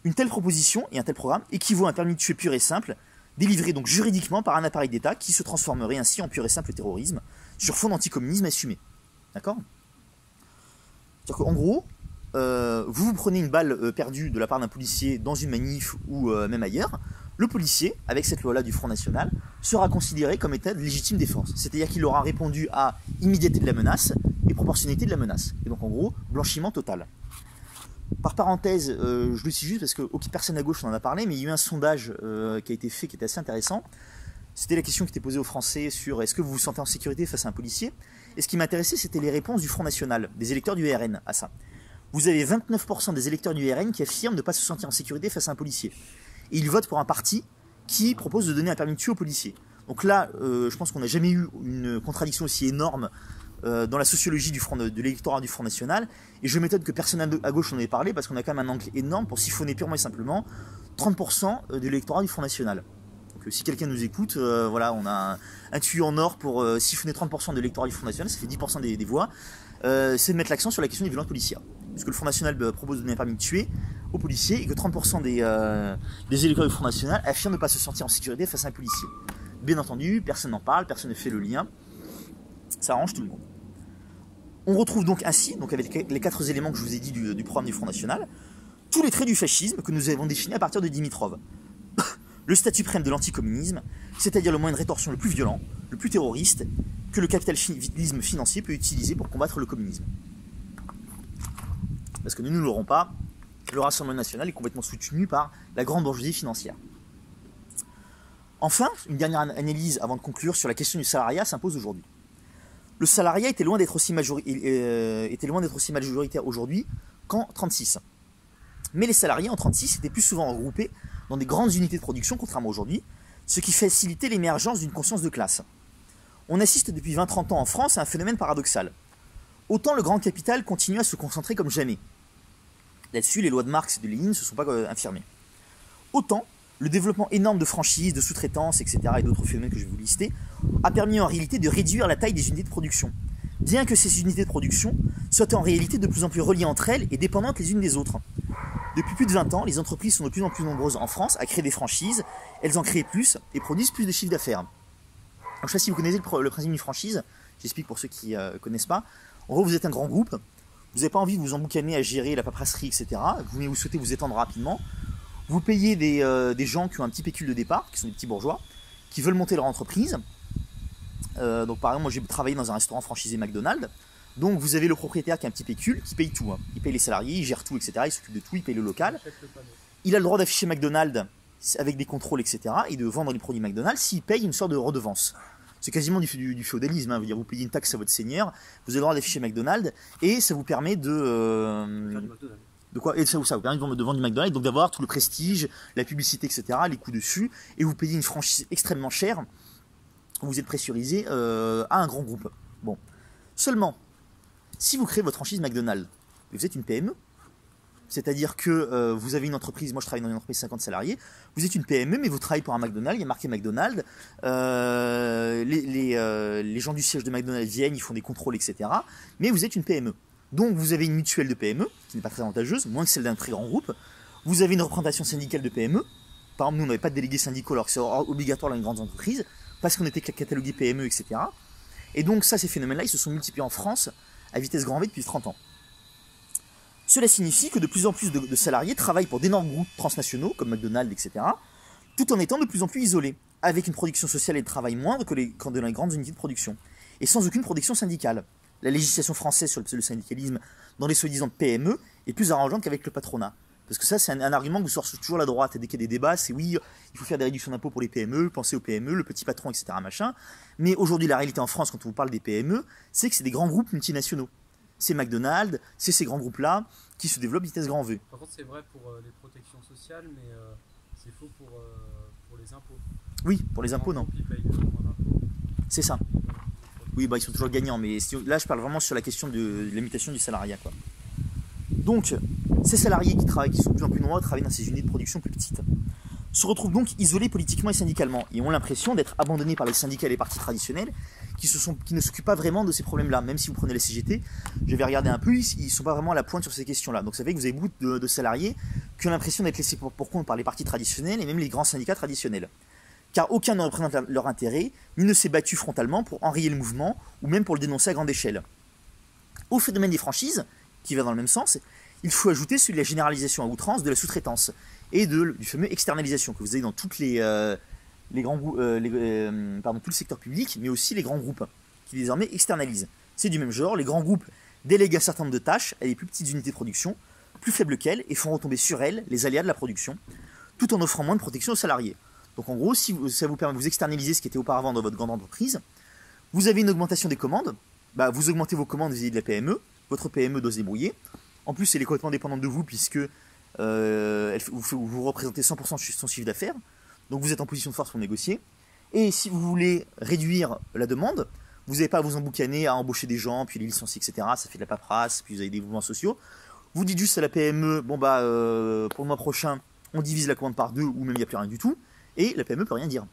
Speaker 1: une telle proposition et un tel programme équivaut à un permis de tuer pur et simple, délivré donc juridiquement par un appareil d'État qui se transformerait ainsi en pur et simple terrorisme, sur fond d'anticommunisme assumé. D'accord ? C'est-à-dire qu'en gros, vous prenez une balle perdue de la part d'un policier dans une manif ou même ailleurs, le policier, avec cette loi-là du Front National, sera considéré comme état de légitime défense. C'est-à-dire qu'il aura répondu à immédiateté de la menace et proportionnalité de la menace. Et donc en gros, blanchiment total. Par parenthèse, je le cite juste parce que personne à gauche en a parlé, mais il y a eu un sondage qui a été fait qui était assez intéressant. C'était la question qui était posée aux Français sur est-ce que vous vous sentez en sécurité face à un policier. Et ce qui m'intéressait, c'était les réponses du Front National, des électeurs du RN à ça. Vous avez 29% des électeurs du RN qui affirment ne pas se sentir en sécurité face à un policier. Et ils votent pour un parti qui propose de donner un permis de tuer aux policiers. Donc là, je pense qu'on n'a jamais eu une contradiction aussi énorme dans la sociologie de l'électorat du Front National. Et je m'étonne que personne à gauche en ait parlé, parce qu'on a quand même un angle énorme pour siphonner purement et simplement 30% de l'électorat du Front National. Donc si quelqu'un nous écoute, voilà, on a un tuyau en or pour siphonner 30% de l'électorat du Front National, ça fait 10% des voix. C'est de mettre l'accent sur la question des violences policières. Puisque le Front National propose de donner un permis de tuer aux policiers et que 30% des électeurs du Front National affirment ne pas se sentir en sécurité face à un policier. Bien entendu, personne n'en parle, personne ne fait le lien. Ça arrange tout le monde. On retrouve donc ainsi, donc avec les 4 éléments que je vous ai dit du programme du Front National, tous les traits du fascisme que nous avons définis à partir de Dimitrov. Le statut suprême de l'anticommunisme, c'est-à-dire le moyen de rétorsion le plus violent, le plus terroriste, que le capitalisme financier peut utiliser pour combattre le communisme. Parce que nous ne l'aurons pas, le Rassemblement national est complètement soutenu par la grande bourgeoisie financière. Enfin, une dernière analyse avant de conclure sur la question du salariat s'impose aujourd'hui. Le salariat était loin d'être aussi majoritaire aujourd'hui qu'en 1936. Mais les salariés en 1936 étaient plus souvent regroupés dans des grandes unités de production, contrairement à aujourd'hui, ce qui facilitait l'émergence d'une conscience de classe. On assiste depuis 20-30 ans en France à un phénomène paradoxal. Autant le grand capital continue à se concentrer comme jamais. Là-dessus, les lois de Marx et de Lénine ne se sont pas infirmées. Autant, le développement énorme de franchises, de sous-traitance, etc., et d'autres phénomènes que je vais vous lister, a permis en réalité de réduire la taille des unités de production. Bien que ces unités de production soient en réalité de plus en plus reliées entre elles et dépendantes les unes des autres. Depuis plus de 20 ans, les entreprises sont de plus en plus nombreuses en France à créer des franchises, elles en créent plus et produisent plus de chiffre d'affaires. Je ne sais pas si vous connaissez le principe d'une franchise, j'explique pour ceux qui ne connaissent pas. En gros, vous êtes un grand groupe, vous n'avez pas envie de vous emboucaner à gérer la paperasserie, etc. Vous souhaitez vous étendre rapidement. Vous payez des gens qui ont un petit pécule de départ, qui sont des petits bourgeois, qui veulent monter leur entreprise. Donc par exemple, moi j'ai travaillé dans un restaurant franchisé McDonald's. Donc vous avez le propriétaire qui a un petit pécule, qui paye tout. Il paye les salariés, il gère tout, etc. Il s'occupe de tout, il paye le local. Il a le droit d'afficher McDonald's avec des contrôles, etc. et de vendre les produits McDonald's s'il paye une sorte de redevance. C'est quasiment du féodalisme, hein. Vous payez une taxe à votre seigneur, vous avez le droit d'afficher McDonald's, et ça vous permet de De quoi? Et ça vous permet de vendre du McDonald's, donc d'avoir tout le prestige, la publicité, etc., les coûts dessus, et vous payez une franchise extrêmement chère. Vous êtes pressurisé à un grand groupe. Bon. Seulement, si vous créez votre franchise McDonald's, vous êtes une PME, c'est-à-dire que vous avez une entreprise, moi je travaille dans une entreprise de 50 salariés, vous êtes une PME, mais vous travaillez pour un McDonald's, il y a marqué McDonald's, les gens du siège de McDonald's viennent, ils font des contrôles, etc. Mais vous êtes une PME. Donc vous avez une mutuelle de PME, qui n'est pas très avantageuse, moins que celle d'un très grand groupe. Vous avez une représentation syndicale de PME. Par exemple, nous on n'avait pas de délégués syndicaux alors que c'est obligatoire dans une grande entreprise, parce qu'on était catalogué PME, etc. Et donc ça, ces phénomènes-là, ils se sont multipliés en France à vitesse grand V depuis 30 ans. Cela signifie que de plus en plus de salariés travaillent pour d'énormes groupes transnationaux, comme McDonald's, etc., tout en étant de plus en plus isolés, avec une production sociale et de travail moindre que dans les grandes unités de production, et sans aucune protection syndicale. La législation française sur le syndicalisme dans les soi-disant PME est plus arrangeante qu'avec le patronat. Parce que ça, c'est un argument que vous sortez toujours la droite, et dès qu'il y a des débats, c'est oui, il faut faire des réductions d'impôts pour les PME, penser aux PME, le petit patron, etc., machin. Mais aujourd'hui, la réalité en France, quand on vous parle des PME, c'est que c'est des grands groupes multinationaux. C'est McDonald's, c'est ces grands groupes-là qui se développent vitesse grand V.
Speaker 2: Par contre, c'est vrai pour les protections sociales, mais c'est faux pour les impôts.
Speaker 1: Oui, pour les impôts, non.
Speaker 2: Ils payent moins d'impôts.
Speaker 1: C'est ça. Oui, bah ils sont toujours gagnants, mais là, je parle vraiment sur la question de l'imitation du salariat, quoi. Donc, ces salariés qui sont de plus en plus nombreux à travailler dans ces unités de production plus petites, se retrouvent donc isolés politiquement et syndicalement, et ont l'impression d'être abandonnés par les syndicats et les partis traditionnels, qui ne s'occupent pas vraiment de ces problèmes-là. Même si vous prenez la CGT, je vais regarder un peu, ils ne sont pas vraiment à la pointe sur ces questions-là. Donc ça fait que vous avez beaucoup de salariés qui ont l'impression d'être laissés pour compte par les partis traditionnels et même les grands syndicats traditionnels. Car aucun ne représente leur intérêt, ni ne s'est battu frontalement pour enrayer le mouvement, ou même pour le dénoncer à grande échelle. Au phénomène des franchises, qui va dans le même sens, il faut ajouter celui de la généralisation à outrance de la sous-traitance, et du fameux externalisation que vous avez dans toutes les grands groupes, tout le secteur public, mais aussi les grands groupes, qui désormais externalisent. C'est du même genre, les grands groupes délèguent un certain nombre de tâches à des plus petites unités de production, plus faibles qu'elles, et font retomber sur elles les aléas de la production, tout en offrant moins de protection aux salariés. Donc en gros, si ça vous permet de vous externaliser ce qui était auparavant dans votre grande entreprise, vous avez une augmentation des commandes, vous augmentez vos commandes vis-à-vis de la PME, votre PME doit se débrouiller. En plus, elle est complètement dépendante de vous, puisque vous représentez 100% de son chiffre d'affaires, donc vous êtes en position de force pour négocier. Et si vous voulez réduire la demande, vous n'avez pas à vous emboucaner à embaucher des gens, puis les licencier, etc. Ça fait de la paperasse, puis vous avez des mouvements sociaux. Vous dites juste à la PME, pour le mois prochain, on divise la commande par 2, ou même il n'y a plus rien du tout, et la PME peut rien dire.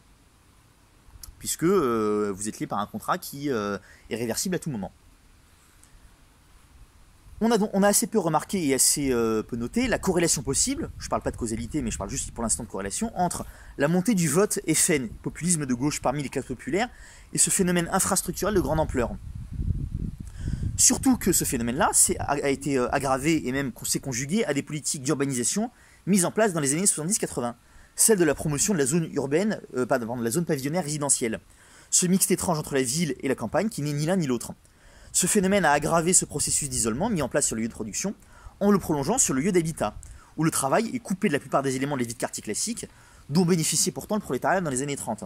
Speaker 1: Puisque vous êtes lié par un contrat qui est réversible à tout moment. On a assez peu remarqué et assez peu noté la corrélation possible, je ne parle pas de causalité, mais je parle juste pour l'instant de corrélation, entre la montée du vote FN, populisme de gauche parmi les classes populaires, et ce phénomène infrastructurel de grande ampleur. Surtout que ce phénomène-là a été aggravé et même s'est conjugué à des politiques d'urbanisation mises en place dans les années 70-80, celle de la promotion de la zone urbaine, de la zone pavillonnaire résidentielle, ce mixte étrange entre la ville et la campagne qui n'est ni l'un ni l'autre. Ce phénomène a aggravé ce processus d'isolement mis en place sur le lieu de production en le prolongeant sur le lieu d'habitat, où le travail est coupé de la plupart des éléments de la vie de quartier classique, dont bénéficiait pourtant le prolétariat dans les années 30.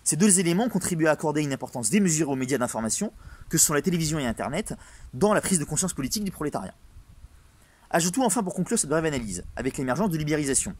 Speaker 1: Ces deux éléments ont contribué à accorder une importance démesurée aux médias d'information, que sont la télévision et Internet, dans la prise de conscience politique du prolétariat. Ajoutons enfin pour conclure cette brève analyse, avec l'émergence de l'ubérisation,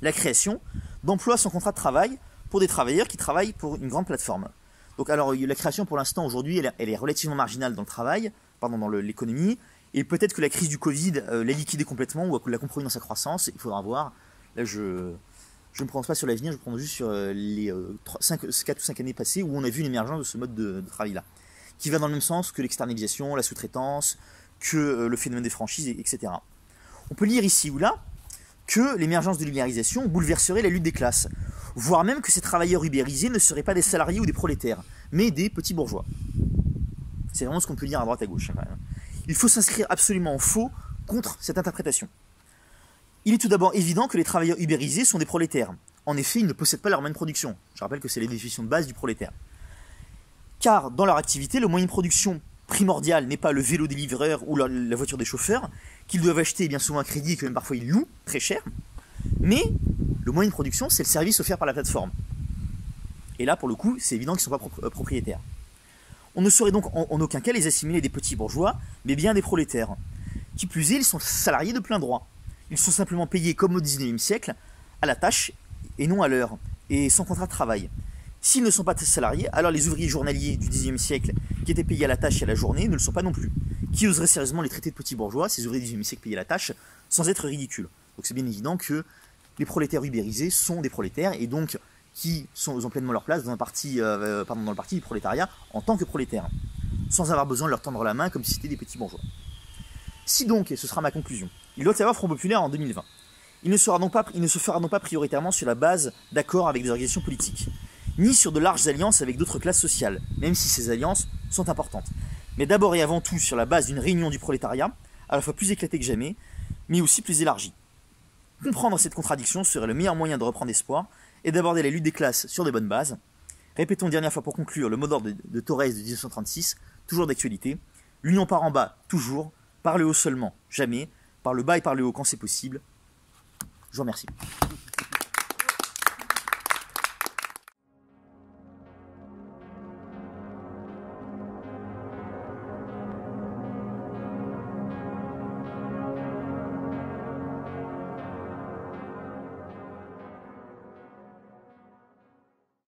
Speaker 1: la création d'emplois sans contrat de travail pour des travailleurs qui travaillent pour une grande plateforme. Donc alors la création pour l'instant aujourd'hui elle est relativement marginale dans le travail, dans l'économie, et peut-être que la crise du Covid l'a liquidée complètement ou l'a compromis dans sa croissance, il faudra voir. Là je ne me prononce pas sur l'avenir, je me prononce juste sur les 4 ou 5 années passées où on a vu l'émergence de ce mode de travail-là, qui va dans le même sens que l'externalisation, la sous-traitance, que le phénomène des franchises, etc. On peut lire ici ou là que l'émergence de l'ubérisation bouleverserait la lutte des classes, voire même que ces travailleurs ubérisés ne seraient pas des salariés ou des prolétaires, mais des petits bourgeois. C'est vraiment ce qu'on peut lire à droite à gauche. Il faut s'inscrire absolument en faux contre cette interprétation. Il est tout d'abord évident que les travailleurs ubérisés sont des prolétaires. En effet, ils ne possèdent pas leur moyen de production. Je rappelle que c'est la définition de base du prolétaire. Car dans leur activité, le moyen de production primordial n'est pas le vélo des livreurs ou la voiture des chauffeurs, qu'ils doivent acheter bien souvent à crédit et que même parfois ils louent très cher, mais le moyen de production, c'est le service offert par la plateforme. Et là, pour le coup, c'est évident qu'ils ne sont pas propriétaires. On ne saurait donc en aucun cas les assimiler des petits bourgeois, mais bien des prolétaires. Qui plus est, ils sont salariés de plein droit. Ils sont simplement payés comme au XIXe siècle, à la tâche et non à l'heure, et sans contrat de travail. S'ils ne sont pas salariés, alors les ouvriers journaliers du XIXe siècle, qui étaient payés à la tâche et à la journée, ne le sont pas non plus. Qui oserait sérieusement les traiter de petits bourgeois, ces ouvriers du XIXe siècle payés à la tâche, sans être ridicules? Donc c'est bien évident que les prolétaires ubérisés sont des prolétaires, et donc qui ont pleinement leur place dans le parti du prolétariat en tant que prolétaires, sans avoir besoin de leur tendre la main comme si c'était des petits bourgeois. Si donc, et ce sera ma conclusion, il doit y avoir Front Populaire en 2020, il ne se fera donc pas prioritairement sur la base d'accords avec des organisations politiques, ni sur de larges alliances avec d'autres classes sociales, même si ces alliances sont importantes, mais d'abord et avant tout sur la base d'une réunion du prolétariat, à la fois plus éclatée que jamais, mais aussi plus élargie. Comprendre cette contradiction serait le meilleur moyen de reprendre espoir et d'aborder la lutte des classes sur de bonnes bases. Répétons une dernière fois pour conclure le mot d'ordre de Torres de 1936, toujours d'actualité. L'union par en bas, toujours. Par le haut seulement, jamais. Par le bas et par le haut quand c'est possible. Je vous remercie.